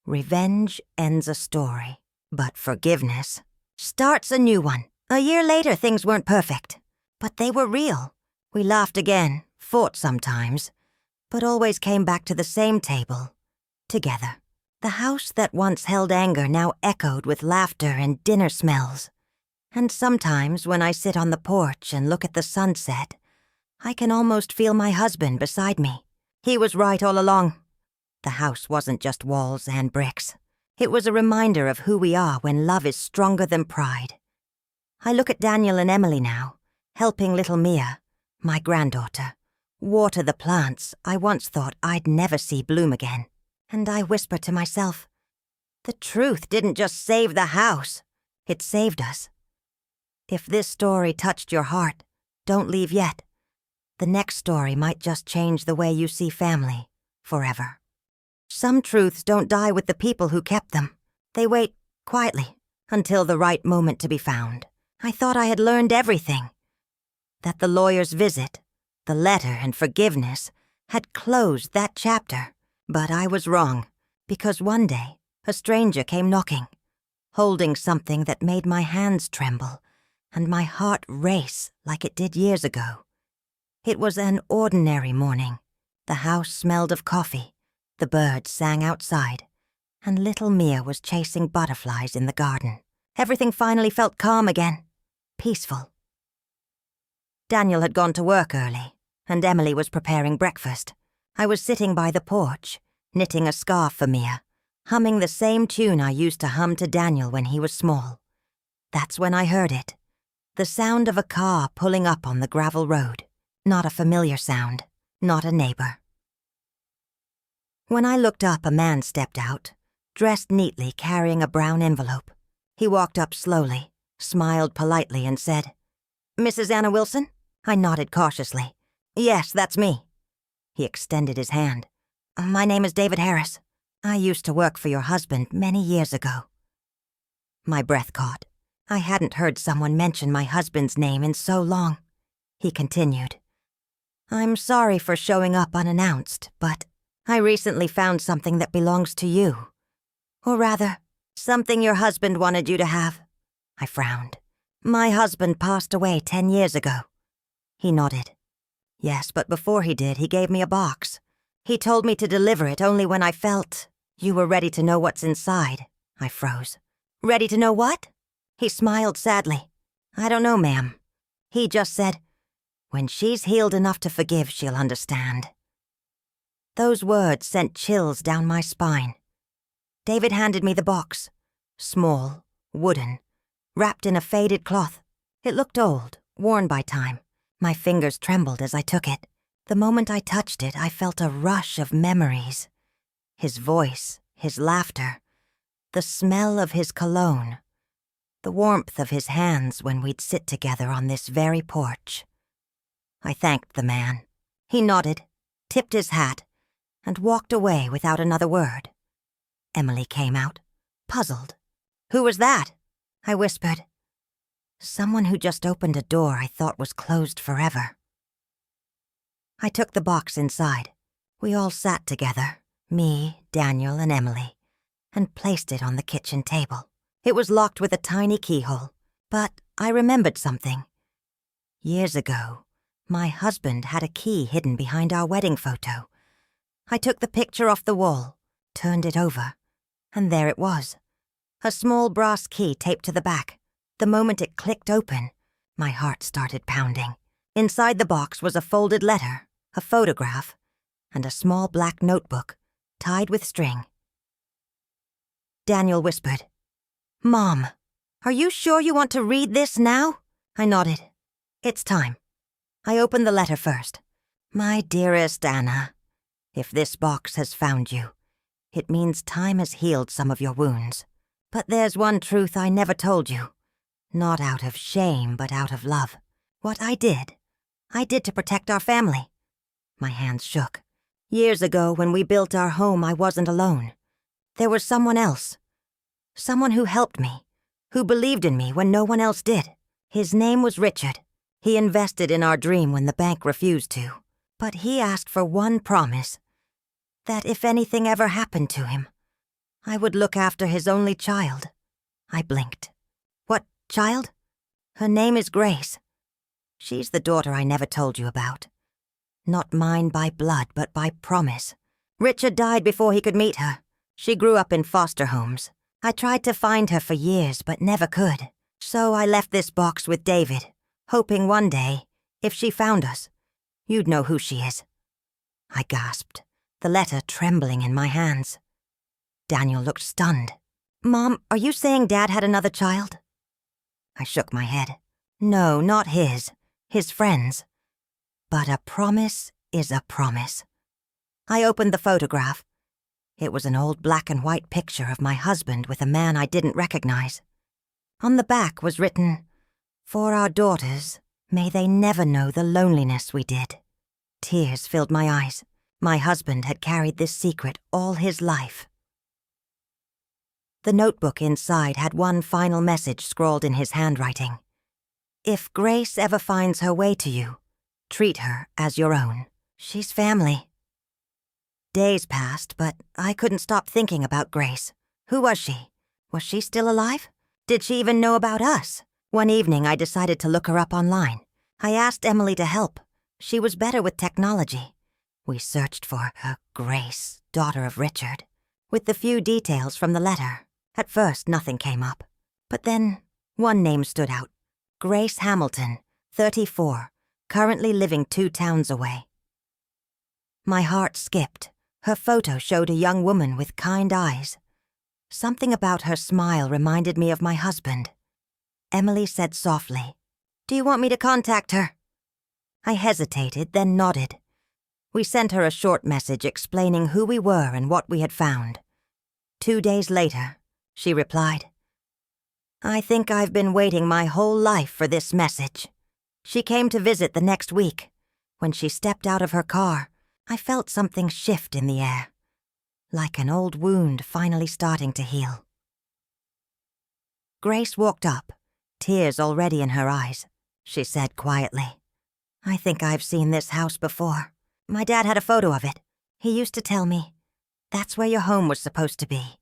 Revenge ends a story, but forgiveness starts a new one. A year later, things weren't perfect, but they were real. We laughed again, fought sometimes, but always came back to the same table, together. The house that once held anger now echoed with laughter and dinner smells. And sometimes when I sit on the porch and look at the sunset, I can almost feel my husband beside me. He was right all along. The house wasn't just walls and bricks. It was a reminder of who we are when love is stronger than pride. I look at Daniel and Emily now, helping little Mia, my granddaughter, water the plants I once thought I'd never see bloom again. And I whisper to myself, the truth didn't just save the house, it saved us. If this story touched your heart, don't leave yet. The next story might just change the way you see family, forever. Some truths don't die with the people who kept them. They wait quietly until the right moment to be found. I thought I had learned everything. That the lawyer's visit, the letter and forgiveness, had closed that chapter. But I was wrong, because one day, a stranger came knocking, holding something that made my hands tremble and my heart race like it did years ago. It was an ordinary morning. The house smelled of coffee, the birds sang outside, and little Mia was chasing butterflies in the garden. Everything finally felt calm again, peaceful. Daniel had gone to work early, and Emily was preparing breakfast. I was sitting by the porch, knitting a scarf for Mia, humming the same tune I used to hum to Daniel when he was small. That's when I heard it, the sound of a car pulling up on the gravel road. Not a familiar sound, not a neighbor. When I looked up, a man stepped out, dressed neatly, carrying a brown envelope. He walked up slowly, smiled politely, and said, "Mrs. Anna Wilson?" I nodded cautiously. "Yes, that's me." He extended his hand. "My name is David Harris. I used to work for your husband many years ago." My breath caught. I hadn't heard someone mention my husband's name in so long. He continued, "I'm sorry for showing up unannounced, but I recently found something that belongs to you. Or rather, something your husband wanted you to have." I frowned. "My husband passed away 10 years ago." He nodded. "Yes, but before he did, he gave me a box. He told me to deliver it only when I felt you were ready to know what's inside." I froze. "Ready to know what?" He smiled sadly. "I don't know, ma'am. He just said, when she's healed enough to forgive, she'll understand." Those words sent chills down my spine. David handed me the box. Small, wooden, wrapped in a faded cloth. It looked old, worn by time. My fingers trembled as I took it. The moment I touched it, I felt a rush of memories. His voice, his laughter, the smell of his cologne, the warmth of his hands when we'd sit together on this very porch. I thanked the man. He nodded, tipped his hat, and walked away without another word. Emily came out, puzzled. "Who was that?" I whispered. "Someone who just opened a door I thought was closed forever." I took the box inside. We all sat together, me, Daniel, and Emily, and placed it on the kitchen table. It was locked with a tiny keyhole, but I remembered something. Years ago, my husband had a key hidden behind our wedding photo. I took the picture off the wall, turned it over, and there it was. A small brass key taped to the back. The moment it clicked open, my heart started pounding. Inside the box was a folded letter, a photograph, and a small black notebook, tied with string. Daniel whispered, "Mom, are you sure you want to read this now?" I nodded. "It's time." I opened the letter first. "My dearest Anna, if this box has found you, it means time has healed some of your wounds. But there's one truth I never told you. Not out of shame, but out of love. What I did to protect our family." My hands shook. Years ago, when we built our home, I wasn't alone. There was someone else. Someone who helped me, who believed in me when no one else did. His name was Richard. He invested in our dream when the bank refused to. But he asked for one promise, that if anything ever happened to him, I would look after his only child. I blinked. "What child?" "Her name is Grace. She's the daughter I never told you about. Not mine by blood, but by promise. Richard died before he could meet her. She grew up in foster homes. I tried to find her for years, but never could. So I left this box with David, hoping one day, if she found us, you'd know who she is." I gasped, the letter trembling in my hands. Daniel looked stunned. "Mom, are you saying Dad had another child?" I shook my head. "No, not his friends. But a promise is a promise." I opened the photograph. It was an old black and white picture of my husband with a man I didn't recognize. On the back was written, "For our daughters, may they never know the loneliness we did." Tears filled my eyes. My husband had carried this secret all his life. The notebook inside had one final message scrawled in his handwriting. "If Grace ever finds her way to you, treat her as your own. She's family." Days passed, but I couldn't stop thinking about Grace. Who was she? Was she still alive? Did she even know about us? One evening, I decided to look her up online. I asked Emily to help. She was better with technology. We searched for her Grace, daughter of Richard, with the few details from the letter. At first, nothing came up. But then, one name stood out. Grace Hamilton, 34, currently living 2 towns away. My heart skipped. Her photo showed a young woman with kind eyes. Something about her smile reminded me of my husband. Emily said softly, "Do you want me to contact her?" I hesitated, then nodded. We sent her a short message explaining who we were and what we had found. 2 days later, she replied, "I think I've been waiting my whole life for this message." She came to visit the next week. When she stepped out of her car, I felt something shift in the air, like an old wound finally starting to heal. Grace walked up, tears already in her eyes. She said quietly, "I think I've seen this house before. My dad had a photo of it. He used to tell me, 'That's where your home was supposed to be.'"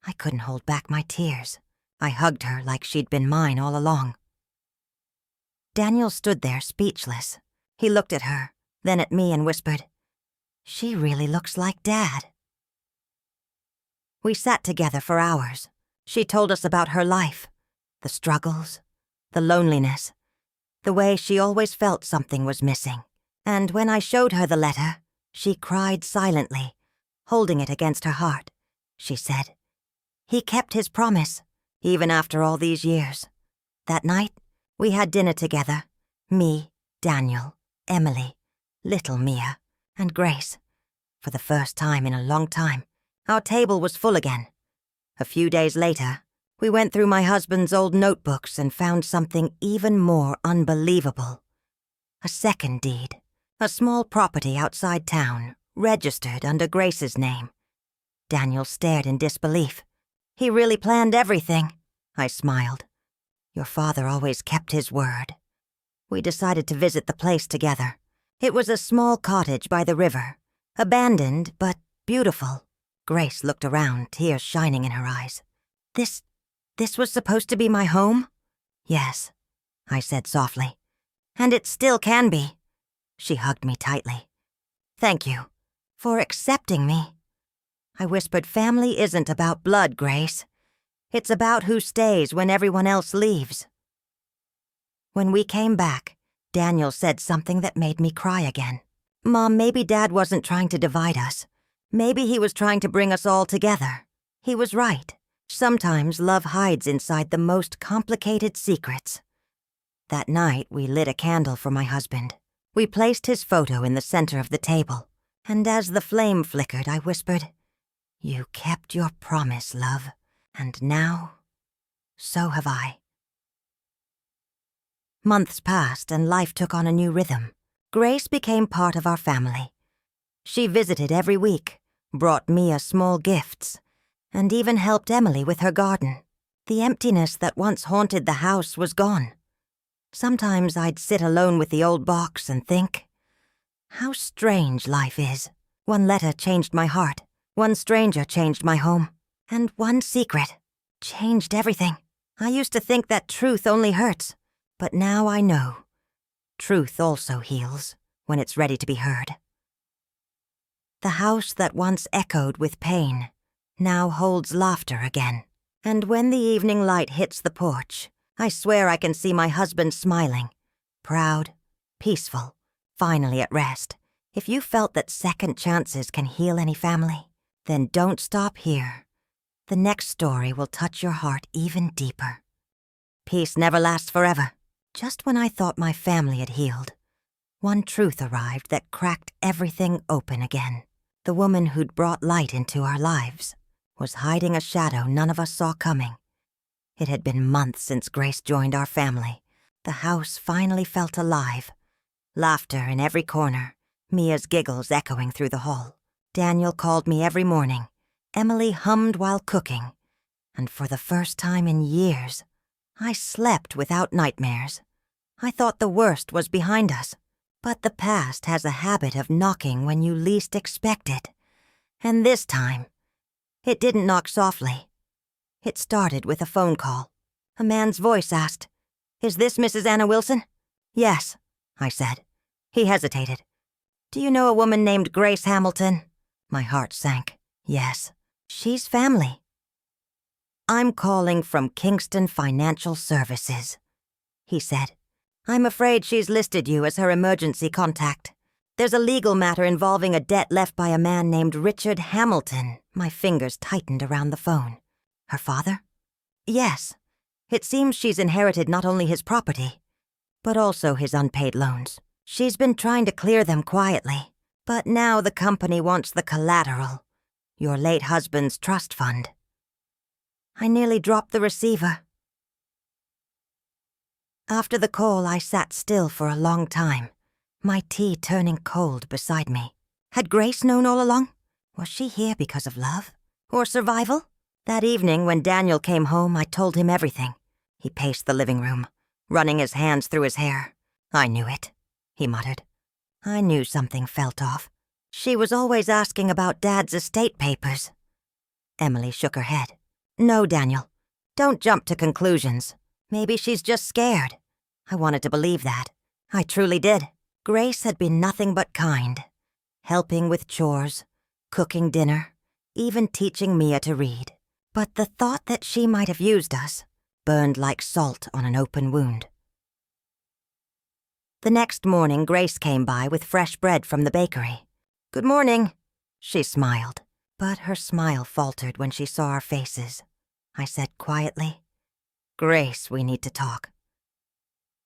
I couldn't hold back my tears. I hugged her like she'd been mine all along. Daniel stood there speechless. He looked at her, then at me and whispered, "She really looks like Dad." We sat together for hours. She told us about her life, the struggles, the loneliness, the way she always felt something was missing. And when I showed her the letter, she cried silently, holding it against her heart. She said, "He kept his promise, even after all these years." That night, we had dinner together. Me, Daniel, Emily, little Mia, and Grace. For the first time in a long time, our table was full again. A few days later, we went through my husband's old notebooks and found something even more unbelievable. A second deed, a small property outside town, registered under Grace's name. Daniel stared in disbelief. "He really planned everything," I smiled. "Your father always kept his word." We decided to visit the place together. It was a small cottage by the river, abandoned but beautiful. Grace looked around, tears shining in her eyes. This was supposed to be my home?" "Yes," I said softly. "And it still can be." She hugged me tightly. "Thank you for accepting me." I whispered, "Family isn't about blood, Grace. It's about who stays when everyone else leaves." When we came back, Daniel said something that made me cry again. "Mom, maybe Dad wasn't trying to divide us. Maybe he was trying to bring us all together." He was right. Sometimes love hides inside the most complicated secrets. That night, we lit a candle for my husband. We placed his photo in the center of the table, and as the flame flickered, I whispered, "You kept your promise, love, and now, so have I." Months passed and life took on a new rhythm. Grace became part of our family. She visited every week, brought Mia small gifts, and even helped Emily with her garden. The emptiness that once haunted the house was gone. Sometimes I'd sit alone with the old box and think, how strange life is. One letter changed my heart, one stranger changed my home, and one secret changed everything. I used to think that truth only hurts, but now I know. Truth also heals when it's ready to be heard. The house that once echoed with pain now holds laughter again. And when the evening light hits the porch, I swear I can see my husband smiling, proud, peaceful, finally at rest. If you felt that second chances can heal any family, then don't stop here. The next story will touch your heart even deeper. Peace never lasts forever. Just when I thought my family had healed, one truth arrived that cracked everything open again. The woman who'd brought light into our lives was hiding a shadow none of us saw coming. It had been months since Grace joined our family. The house finally felt alive. Laughter in every corner, Mia's giggles echoing through the hall. Daniel called me every morning. Emily hummed while cooking. And for the first time in years, I slept without nightmares. I thought the worst was behind us. But the past has a habit of knocking when you least expect it. And this time, It didn't knock softly. It started with a phone call. A man's voice asked, "Is this Mrs. Anna Wilson?" "Yes," I said. He hesitated. "Do you know a woman named Grace Hamilton?" My heart sank. "Yes. She's family." "I'm calling from Kingston Financial Services," he said. "I'm afraid she's listed you as her emergency contact. There's a legal matter involving a debt left by a man named Richard Hamilton." My fingers tightened around the phone. "Her father?" "Yes. It seems she's inherited not only his property, but also his unpaid loans. She's been trying to clear them quietly, but now the company wants the collateral, your late husband's trust fund." I nearly dropped the receiver. After the call, I sat still for a long time, my tea turning cold beside me. Had Grace known all along? Was she here because of love? Or survival? That evening, when Daniel came home, I told him everything. He paced the living room, running his hands through his hair. "I knew it," he muttered. "I knew something felt off. She was always asking about Dad's estate papers." Emily shook her head. "No, Daniel. Don't jump to conclusions. Maybe she's just scared." I wanted to believe that. I truly did. Grace had been nothing but kind, helping with chores, cooking dinner, even teaching Mia to read. But the thought that she might have used us burned like salt on an open wound. The next morning, Grace came by with fresh bread from the bakery. "Good morning," she smiled, but her smile faltered when she saw our faces. I said quietly, "Grace, we need to talk."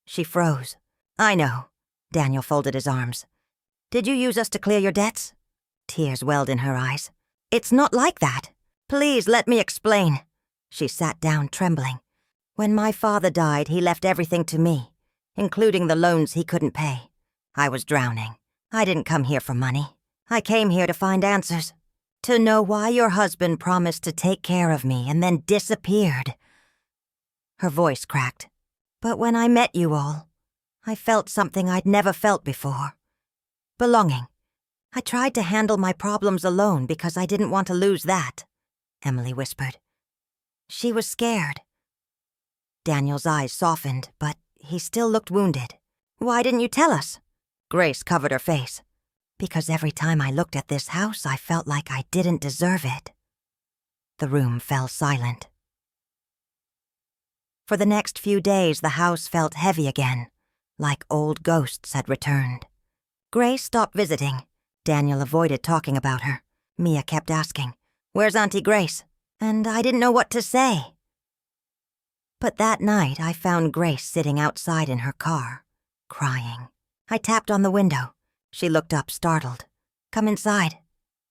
She froze. "I know." Daniel folded his arms. "Did you use us to clear your debts?" Tears welled in her eyes. "It's not like that. Please let me explain." She sat down, trembling. "When my father died, he left everything to me, including the loans he couldn't pay. I was drowning. I didn't come here for money. I came here to find answers. To know why your husband promised to take care of me and then disappeared." Her voice cracked. "But when I met you all, I felt something I'd never felt before. Belonging. I tried to handle my problems alone because I didn't want to lose that," Emily whispered. She was scared. Daniel's eyes softened, but he still looked wounded. "Why didn't you tell us?" Grace covered her face. "Because every time I looked at this house, I felt like I didn't deserve it." The room fell silent. For the next few days, the house felt heavy again, like old ghosts had returned. Grace stopped visiting. Daniel avoided talking about her. Mia kept asking, "Where's Auntie Grace?" And I didn't know what to say. But that night, I found Grace sitting outside in her car, crying. I tapped on the window. She looked up, startled. "Come inside,"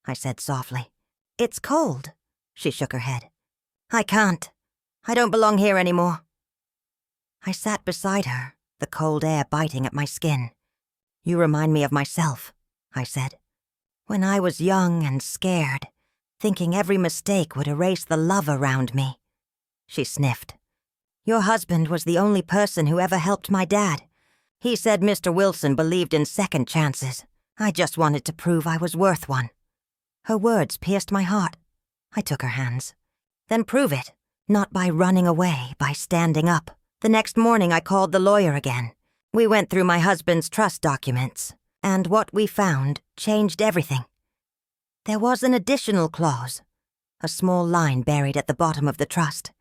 I said softly. "It's cold." She shook her head. "I can't. I don't belong here anymore." I sat beside her, the cold air biting at my skin. "You remind me of myself," I said. "When I was young and scared, thinking every mistake would erase the love around me." She sniffed. "Your husband was the only person who ever helped my dad. He said Mr. Wilson believed in second chances. I just wanted to prove I was worth one." Her words pierced my heart. I took her hands. "Then prove it. Not by running away, by standing up." The next morning I called the lawyer again. We went through my husband's trust documents, and what we found changed everything. There was an additional clause, a small line buried at the bottom of the trust.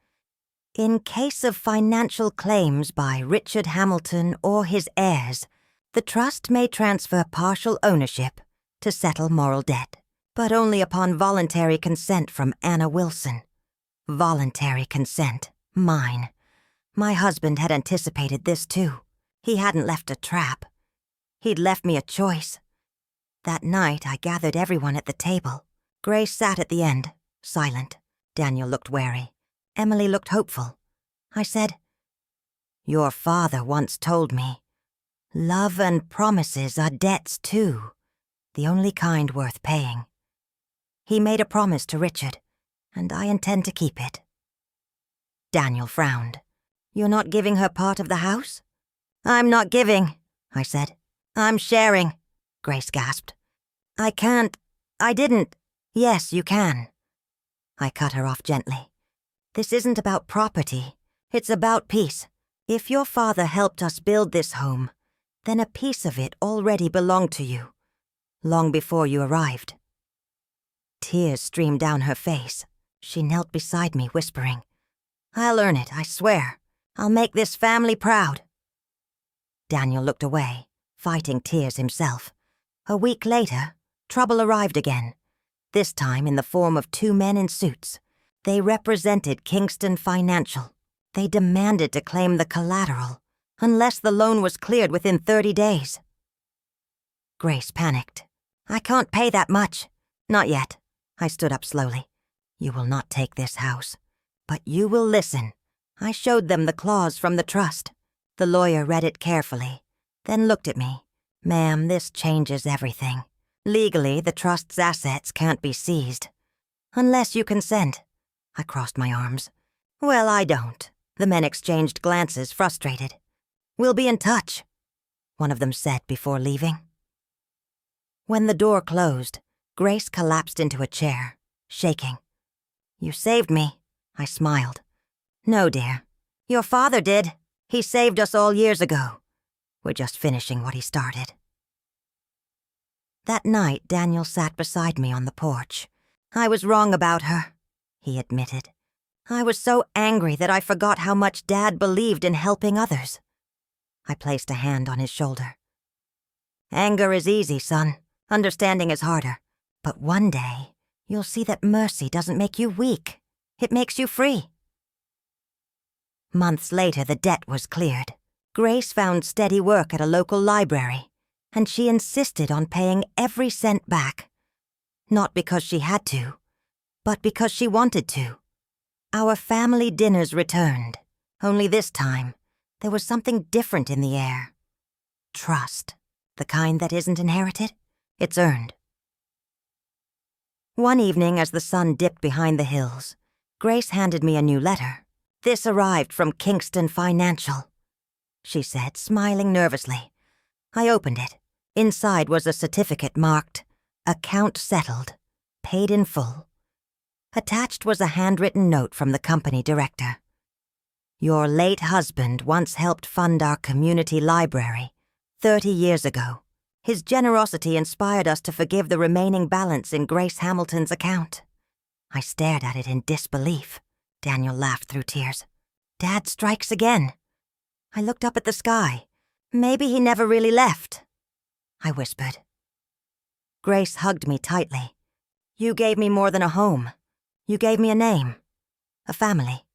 "In case of financial claims by Richard Hamilton or his heirs, the trust may transfer partial ownership to settle moral debt, but only upon voluntary consent from Anna Wilson." Voluntary consent. Mine. My husband had anticipated this too. He hadn't left a trap. He'd left me a choice. That night, I gathered everyone at the table. Grace sat at the end, silent. Daniel looked wary. Emily looked hopeful. I said, "Your father once told me, love and promises are debts too, the only kind worth paying. He made a promise to Richard, and I intend to keep it." Daniel frowned. "You're not giving her part of the house?" "I'm not giving," I said. "I'm sharing," Grace gasped. I didn't." "Yes, you can." I cut her off gently. This isn't about property. It's about peace. If your father helped us build this home, then a piece of it already belonged to you, long before you arrived. Tears streamed down her face. She knelt beside me, whispering, "I'll earn it, I swear. I'll make this family proud." Daniel looked away, fighting tears himself. A week later, trouble arrived again, this time in the form of 2 men in suits. They represented Kingston Financial. They demanded to claim the collateral, unless the loan was cleared within 30 days. Grace panicked. "I can't pay that much." "Not yet." I stood up slowly. "You will not take this house, but you will listen." I showed them the clause from the trust. The lawyer read it carefully, then looked at me. "Ma'am, this changes everything. Legally, the trust's assets can't be seized. Unless you consent." I crossed my arms. "Well, I don't." The men exchanged glances, frustrated. "We'll be in touch," one of them said before leaving. When the door closed, Grace collapsed into a chair, shaking. "You saved me," I smiled. "No, dear. Your father did. He saved us all years ago. We're just finishing what he started." That night, Daniel sat beside me on the porch. "I was wrong about her," he admitted. "I was so angry that I forgot how much Dad believed in helping others." I placed a hand on his shoulder. "Anger is easy, son. Understanding is harder. But one day, you'll see that mercy doesn't make you weak. It makes you free." Months later, the debt was cleared. Grace found steady work at a local library, and she insisted on paying every cent back. Not because she had to, but because she wanted to. Our family dinners returned, only this time, there was something different in the air. Trust, the kind that isn't inherited, it's earned. One evening, as the sun dipped behind the hills, Grace handed me a new letter. "This arrived from Kingston Financial," she said, smiling nervously. I opened it. Inside was a certificate marked, "Account settled, paid in full." Attached was a handwritten note from the company director. "Your late husband once helped fund our community library 30 years ago. His generosity inspired us to forgive the remaining balance in Grace Hamilton's account." I stared at it in disbelief. Daniel laughed through tears. "Dad strikes again." I looked up at the sky. "Maybe he never really left," I whispered. Grace hugged me tightly. "You gave me more than a home. You gave me a name, a family."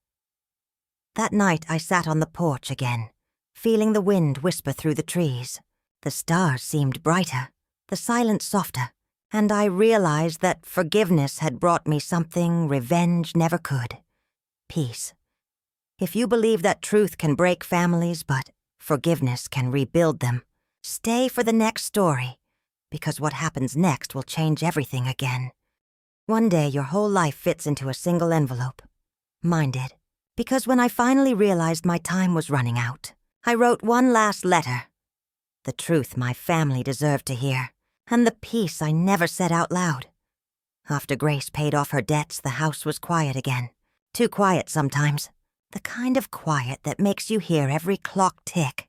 That night I sat on the porch again, feeling the wind whisper through the trees. The stars seemed brighter, the silence softer, and I realized that forgiveness had brought me something revenge never could. Peace. If you believe that truth can break families, but forgiveness can rebuild them, stay for the next story, because what happens next will change everything again. One day your whole life fits into a single envelope. Mine did, because when I finally realized my time was running out, I wrote one last letter. The truth my family deserved to hear, and the peace I never said out loud. After Grace paid off her debts, the house was quiet again. Too quiet sometimes. The kind of quiet that makes you hear every clock tick,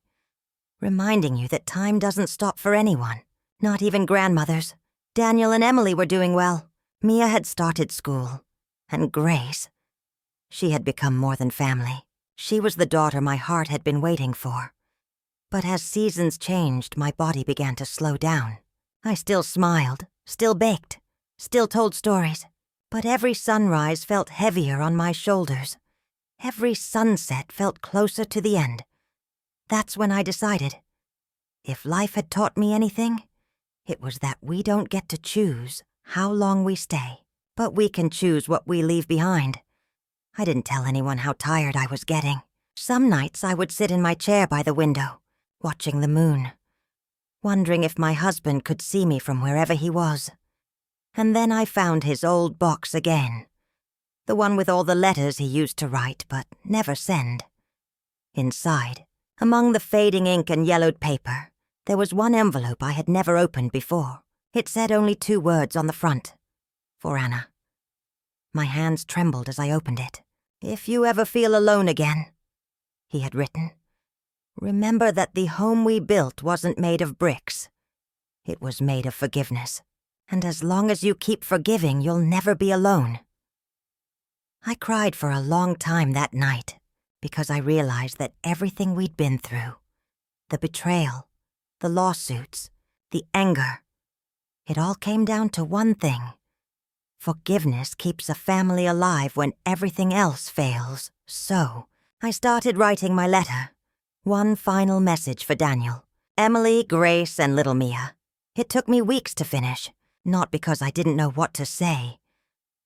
reminding you that time doesn't stop for anyone, not even grandmothers. Daniel and Emily were doing well. Mia had started school. And Grace, she had become more than family. She was the daughter my heart had been waiting for. But as seasons changed, my body began to slow down. I still smiled, still baked, still told stories. But every sunrise felt heavier on my shoulders. Every sunset felt closer to the end. That's when I decided, if life had taught me anything, it was that we don't get to choose how long we stay, but we can choose what we leave behind. I didn't tell anyone how tired I was getting. Some nights I would sit in my chair by the window, watching the moon, wondering if my husband could see me from wherever he was. And then I found his old box again, the one with all the letters he used to write but never send. Inside, among the fading ink and yellowed paper, there was one envelope I had never opened before. It said only 2 words on the front. For Anna. My hands trembled as I opened it. "If you ever feel alone again," he had written, "remember that the home we built wasn't made of bricks. It was made of forgiveness. And as long as you keep forgiving, you'll never be alone." I cried for a long time that night because I realized that everything we'd been through, the betrayal, the lawsuits, the anger, it all came down to one thing. Forgiveness keeps a family alive when everything else fails. So, I started writing my letter. One final message for Daniel, Emily, Grace, and little Mia. It took me weeks to finish, not because I didn't know what to say,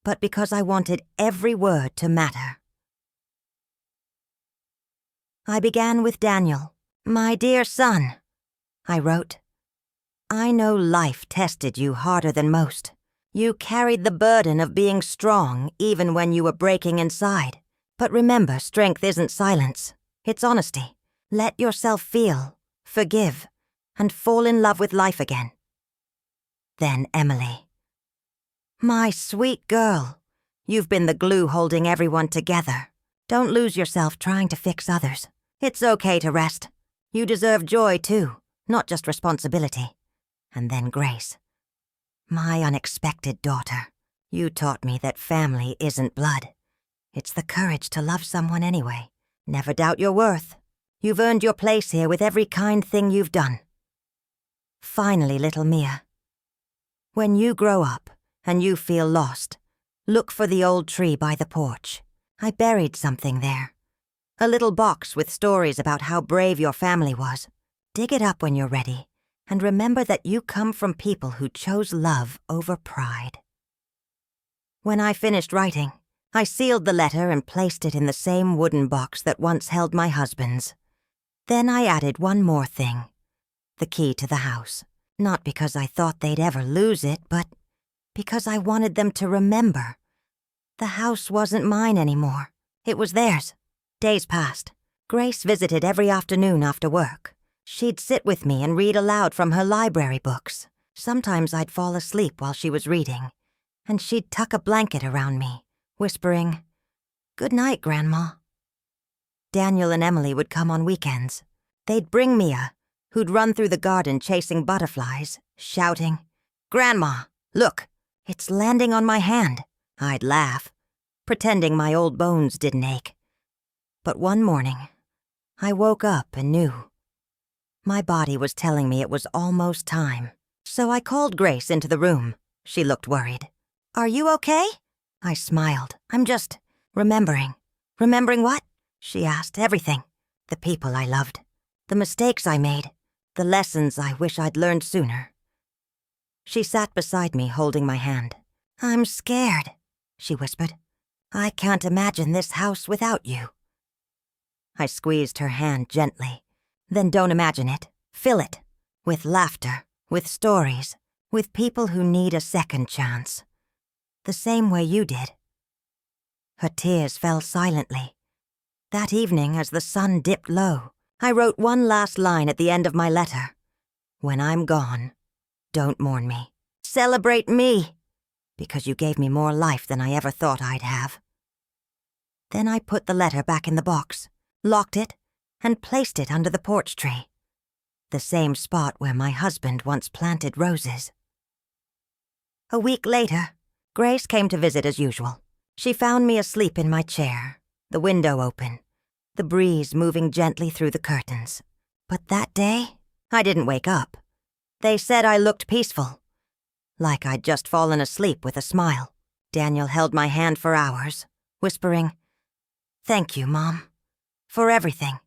but because I wanted every word to matter. I began with Daniel. "My dear son," I wrote, "I know life tested you harder than most. You carried the burden of being strong even when you were breaking inside. But remember, strength isn't silence. It's honesty. Let yourself feel, forgive, and fall in love with life again." Then Emily. "My sweet girl, you've been the glue holding everyone together. Don't lose yourself trying to fix others. It's okay to rest. You deserve joy too, not just responsibility." And then Grace. "My unexpected daughter, you taught me that family isn't blood. It's the courage to love someone anyway. Never doubt your worth. You've earned your place here with every kind thing you've done." Finally, little Mia. "When you grow up and you feel lost, look for the old tree by the porch. I buried something there. A little box with stories about how brave your family was. Dig it up when you're ready. And remember that you come from people who chose love over pride." When I finished writing, I sealed the letter and placed it in the same wooden box that once held my husband's. Then I added one more thing, the key to the house. Not because I thought they'd ever lose it, but because I wanted them to remember. The house wasn't mine anymore. It was theirs. Days passed. Grace visited every afternoon after work. She'd sit with me and read aloud from her library books. Sometimes I'd fall asleep while she was reading, and she'd tuck a blanket around me, whispering, "Good night, Grandma." Daniel and Emily would come on weekends. They'd bring Mia, who'd run through the garden chasing butterflies, shouting, "Grandma, look, it's landing on my hand." I'd laugh, pretending my old bones didn't ache. But one morning, I woke up and knew. My body was telling me it was almost time. So I called Grace into the room. She looked worried. "Are you okay?" I smiled. "I'm just remembering." "Remembering what?" she asked. "Everything. The people I loved. The mistakes I made. The lessons I wish I'd learned sooner." She sat beside me, holding my hand. "I'm scared," she whispered. "I can't imagine this house without you." I squeezed her hand gently. "Then don't imagine it. Fill it. With laughter, with stories, with people who need a second chance. The same way you did." Her tears fell silently. That evening, as the sun dipped low, I wrote one last line at the end of my letter. "When I'm gone, don't mourn me. Celebrate me, because you gave me more life than I ever thought I'd have." Then I put the letter back in the box, locked it, and placed it under the porch tree, the same spot where my husband once planted roses. A week later, Grace came to visit as usual. She found me asleep in my chair, the window open, the breeze moving gently through the curtains. But that day, I didn't wake up. They said I looked peaceful, like I'd just fallen asleep with a smile. Daniel held my hand for hours, whispering, "Thank you, Mom, for everything."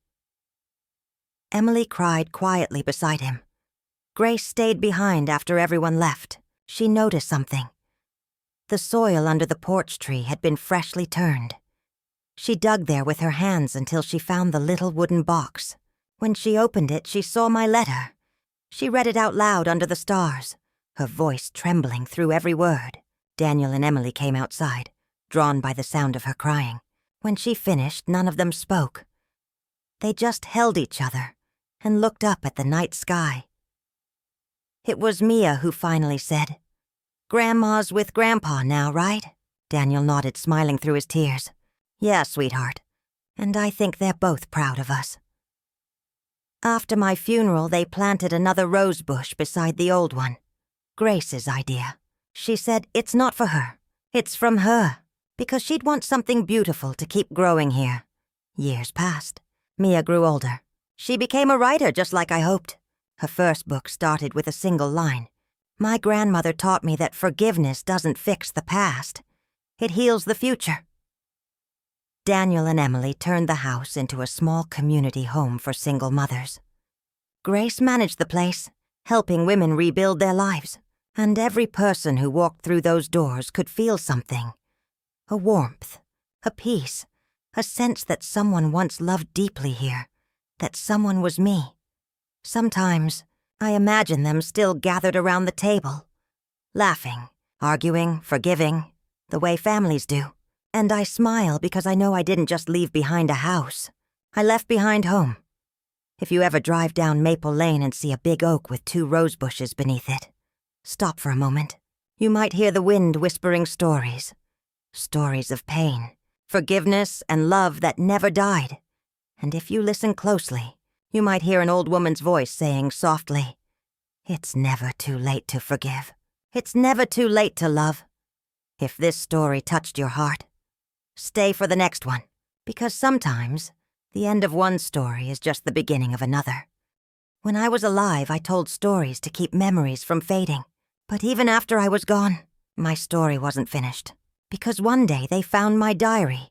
Emily cried quietly beside him. Grace stayed behind after everyone left. She noticed something. The soil under the porch tree had been freshly turned. She dug there with her hands until she found the little wooden box. When she opened it, she saw my letter. She read it out loud under the stars, her voice trembling through every word. Daniel and Emily came outside, drawn by the sound of her crying. When she finished, none of them spoke. They just held each other and looked up at the night sky. It was Mia who finally said, "Grandma's with Grandpa now, right?" Daniel nodded, smiling through his tears. Yeah, sweetheart. And I think they're both proud of us. After my funeral, they planted another rose bush beside the old one. Grace's idea. She said it's not for her. It's from her. Because she'd want something beautiful to keep growing here. Years passed. Mia grew older. She became a writer just like I hoped. Her first book started with a single line. My grandmother taught me that forgiveness doesn't fix the past. It heals the future. Daniel and Emily turned the house into a small community home for single mothers. Grace managed the place, helping women rebuild their lives, and every person who walked through those doors could feel something. A warmth, a peace, a sense that someone once loved deeply here, that someone was me. Sometimes, I imagine them still gathered around the table, laughing, arguing, forgiving, the way families do. And I smile because I know I didn't just leave behind a house. I left behind home. If you ever drive down Maple Lane and see a big oak with 2 rose bushes beneath it, stop for a moment. You might hear the wind whispering stories. Stories of pain, forgiveness, and love that never died. And if you listen closely, you might hear an old woman's voice saying softly, "It's never too late to forgive. It's never too late to love." If this story touched your heart, stay for the next one, because sometimes the end of one story is just the beginning of another. When I was alive, I told stories to keep memories from fading. But even after I was gone, my story wasn't finished, because one day they found my diary,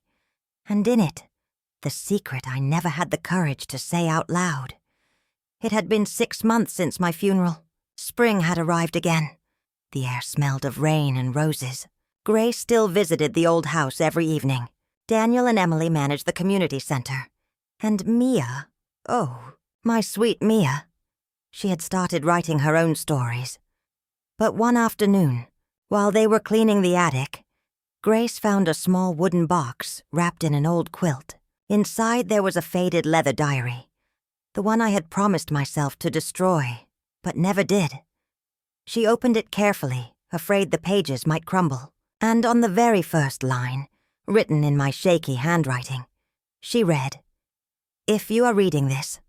and in it, the secret I never had the courage to say out loud. It had been 6 months since my funeral. Spring had arrived again. The air smelled of rain and roses. Grace still visited the old house every evening. Daniel and Emily managed the community center. And Mia, oh, my sweet Mia, she had started writing her own stories. But one afternoon, while they were cleaning the attic, Grace found a small wooden box wrapped in an old quilt. Inside there was a faded leather diary, the one I had promised myself to destroy, but never did. She opened it carefully, afraid the pages might crumble. And on the very first line, written in my shaky handwriting, she read, "If you are reading this,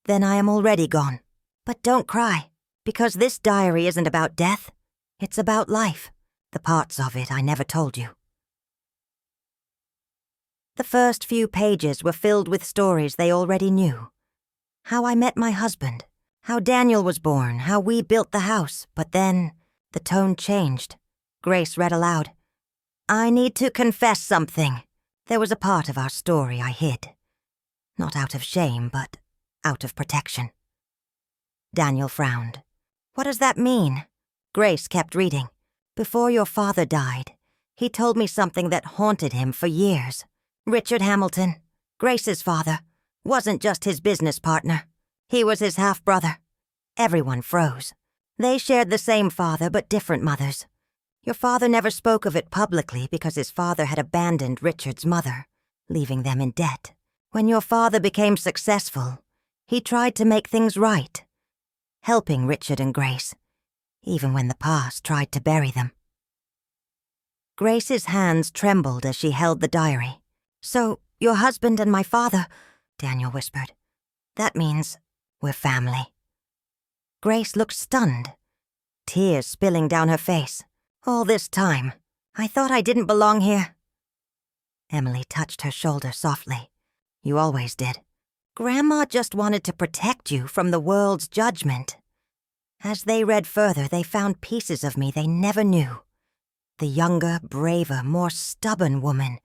then I am already gone. But don't cry, because this diary isn't about death. It's about life, the parts of it I never told you." The first few pages were filled with stories they already knew. How I met my husband, how Daniel was born, how we built the house, but then the tone changed. Grace read aloud, "I need to confess something. There was a part of our story I hid. Not out of shame, but out of protection." Daniel frowned. "What does that mean?" Grace kept reading. "Before your father died, he told me something that haunted him for years. Richard Hamilton, Grace's father, wasn't just his business partner. He was his half-brother." Everyone froze. They shared the same father but different mothers. Your father never spoke of it publicly because his father had abandoned Richard's mother, leaving them in debt. When your father became successful, he tried to make things right, helping Richard and Grace, even when the past tried to bury them. Grace's hands trembled as she held the diary. "So, your husband and my father," Daniel whispered. "That means we're family." Grace looked stunned, tears spilling down her face. "All this time, I thought I didn't belong here." Emily touched her shoulder softly. "You always did. Grandma just wanted to protect you from the world's judgment." As they read further, they found pieces of me they never knew. The younger, braver, more stubborn woman,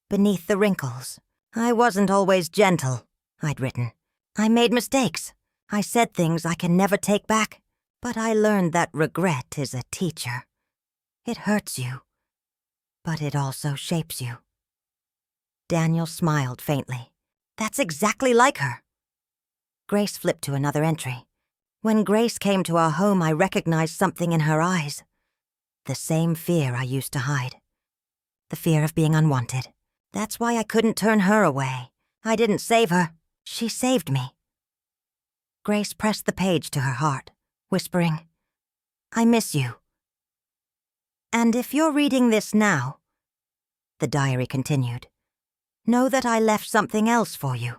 beneath the wrinkles. "I wasn't always gentle," I'd written. "I made mistakes. I said things I can never take back. But I learned that regret is a teacher. It hurts you, but it also shapes you." Daniel smiled faintly. "That's exactly like her." Grace flipped to another entry. "When Grace came to our home, I recognized something in her eyes. The same fear I used to hide. The fear of being unwanted. That's why I couldn't turn her away. I didn't save her. She saved me." Grace pressed the page to her heart, whispering, "I miss you. And if you're reading this now, The diary continued. Know that I left something else for you.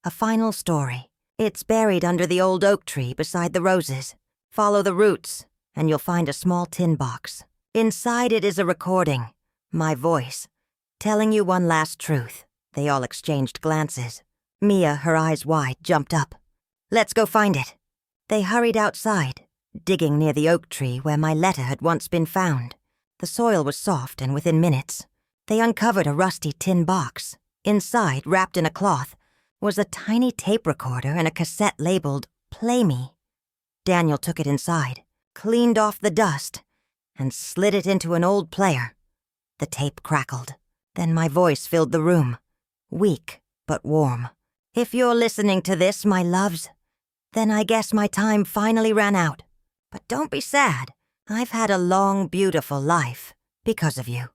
A final story. It's buried under the old oak tree beside the roses. Follow the roots, and you'll find a small tin box. Inside it is a recording, my voice, telling you one last truth. They all exchanged glances. Mia, her eyes wide, jumped up. Let's go find it. They hurried outside, digging near the oak tree where my letter had once been found. The soil was soft, and within minutes, they uncovered a rusty tin box. Inside, wrapped in a cloth, was a tiny tape recorder and a cassette labeled Play Me. Daniel took it inside, cleaned off the dust, and slid it into an old player. The tape crackled. Then my voice filled the room, weak but warm. If you're listening to this, my loves, then I guess my time finally ran out. But don't be sad. I've had a long, beautiful life because of you.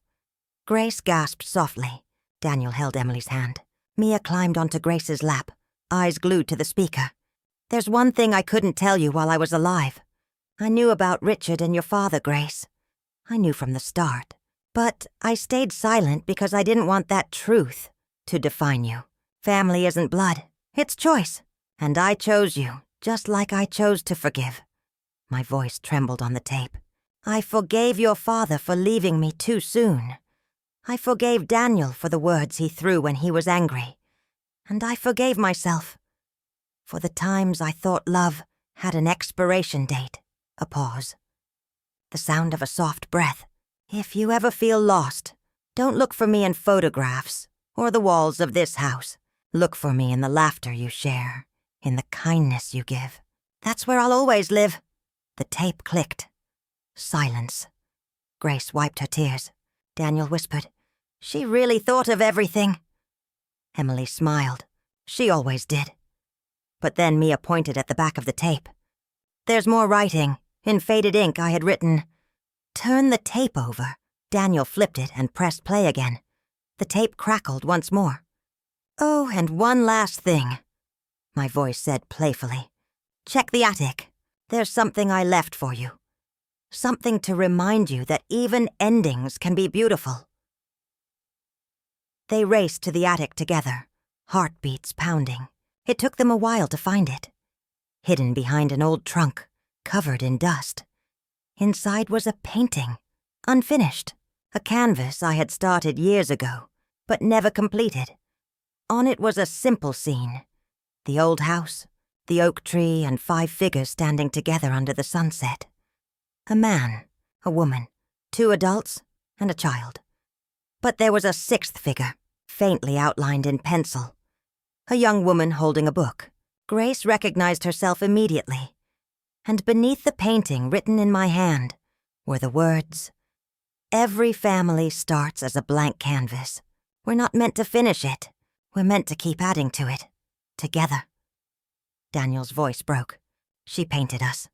Grace gasped softly. Daniel held Emily's hand. Mia climbed onto Grace's lap, eyes glued to the speaker. There's one thing I couldn't tell you while I was alive. I knew about Richard and your father, Grace. I knew from the start. But I stayed silent because I didn't want that truth to define you. Family isn't blood. It's choice. And I chose you, just like I chose to forgive. My voice trembled on the tape. I forgave your father for leaving me too soon. I forgave Daniel for the words he threw when he was angry. And I forgave myself for the times I thought love had an expiration date. A pause. The sound of a soft breath. If you ever feel lost, don't look for me in photographs or the walls of this house. Look for me in the laughter you share, in the kindness you give. That's where I'll always live. The tape clicked. Silence. Grace wiped her tears. Daniel whispered, She really thought of everything. Emily smiled. She always did. But then Mia pointed at the back of the tape. There's more writing. In faded ink I had written, Turn the tape over. Daniel flipped it and pressed play again. The tape crackled once more. Oh, and one last thing, my voice said playfully. Check the attic. There's something I left for you. Something to remind you that even endings can be beautiful. They raced to the attic together, heartbeats pounding. It took them a while to find it. Hidden behind an old trunk, covered in dust. Inside was a painting, unfinished, a canvas I had started years ago, but never completed. On it was a simple scene. The old house, the oak tree, and 5 figures standing together under the sunset. A man, a woman, 2 adults, and a child. But there was a 6th figure, faintly outlined in pencil. A young woman holding a book. Grace recognized herself immediately. And beneath the painting, written in my hand, were the words, Every family starts as a blank canvas. We're not meant to finish it. We're meant to keep adding to it. Together. Daniel's voice broke. She painted us.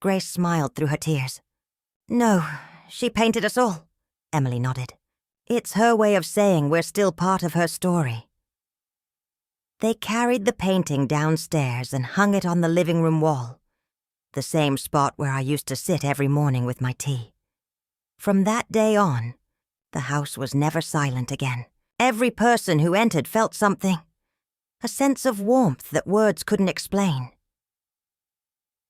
Grace smiled through her tears. No, she painted us all. Emily nodded. It's her way of saying we're still part of her story. They carried the painting downstairs and hung it on the living room wall, the same spot where I used to sit every morning with my tea. From that day on, the house was never silent again. Every person who entered felt something, a sense of warmth that words couldn't explain.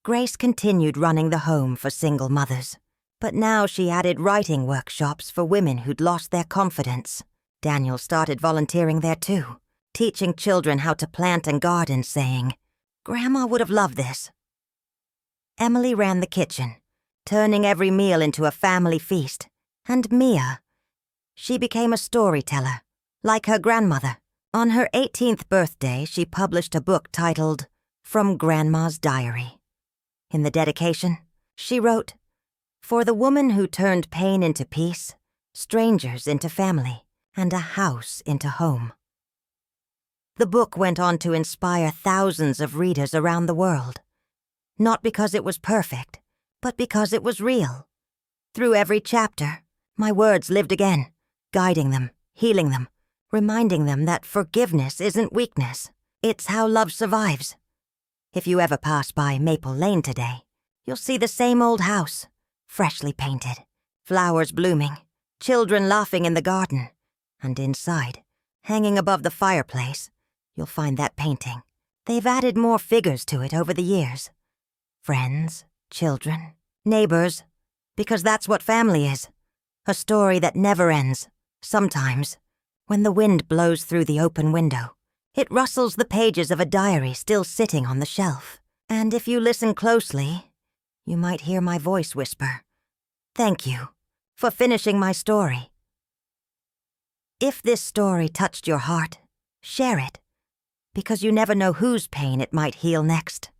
Grace continued running the home for single mothers, but now she added writing workshops for women who'd lost their confidence. Daniel started volunteering there too, teaching children how to plant and garden, saying, Grandma would have loved this. Emily ran the kitchen, turning every meal into a family feast. And Mia, she became a storyteller, like her grandmother. On her 18th birthday, she published a book titled From Grandma's Diary. In the dedication, she wrote, For the woman who turned pain into peace, strangers into family, and a house into home. The book went on to inspire thousands of readers around the world. Not because it was perfect, but because it was real. Through every chapter, my words lived again, guiding them, healing them, reminding them that forgiveness isn't weakness. It's how love survives. If you ever pass by Maple Lane today, you'll see the same old house, freshly painted, flowers blooming, children laughing in the garden, and inside, hanging above the fireplace, you'll find that painting. They've added more figures to it over the years. Friends, children, neighbors, because that's what family is. A story that never ends. Sometimes, when the wind blows through the open window, it rustles the pages of a diary still sitting on the shelf. And if you listen closely, you might hear my voice whisper, "Thank you for finishing my story." If this story touched your heart, share it, because you never know whose pain it might heal next.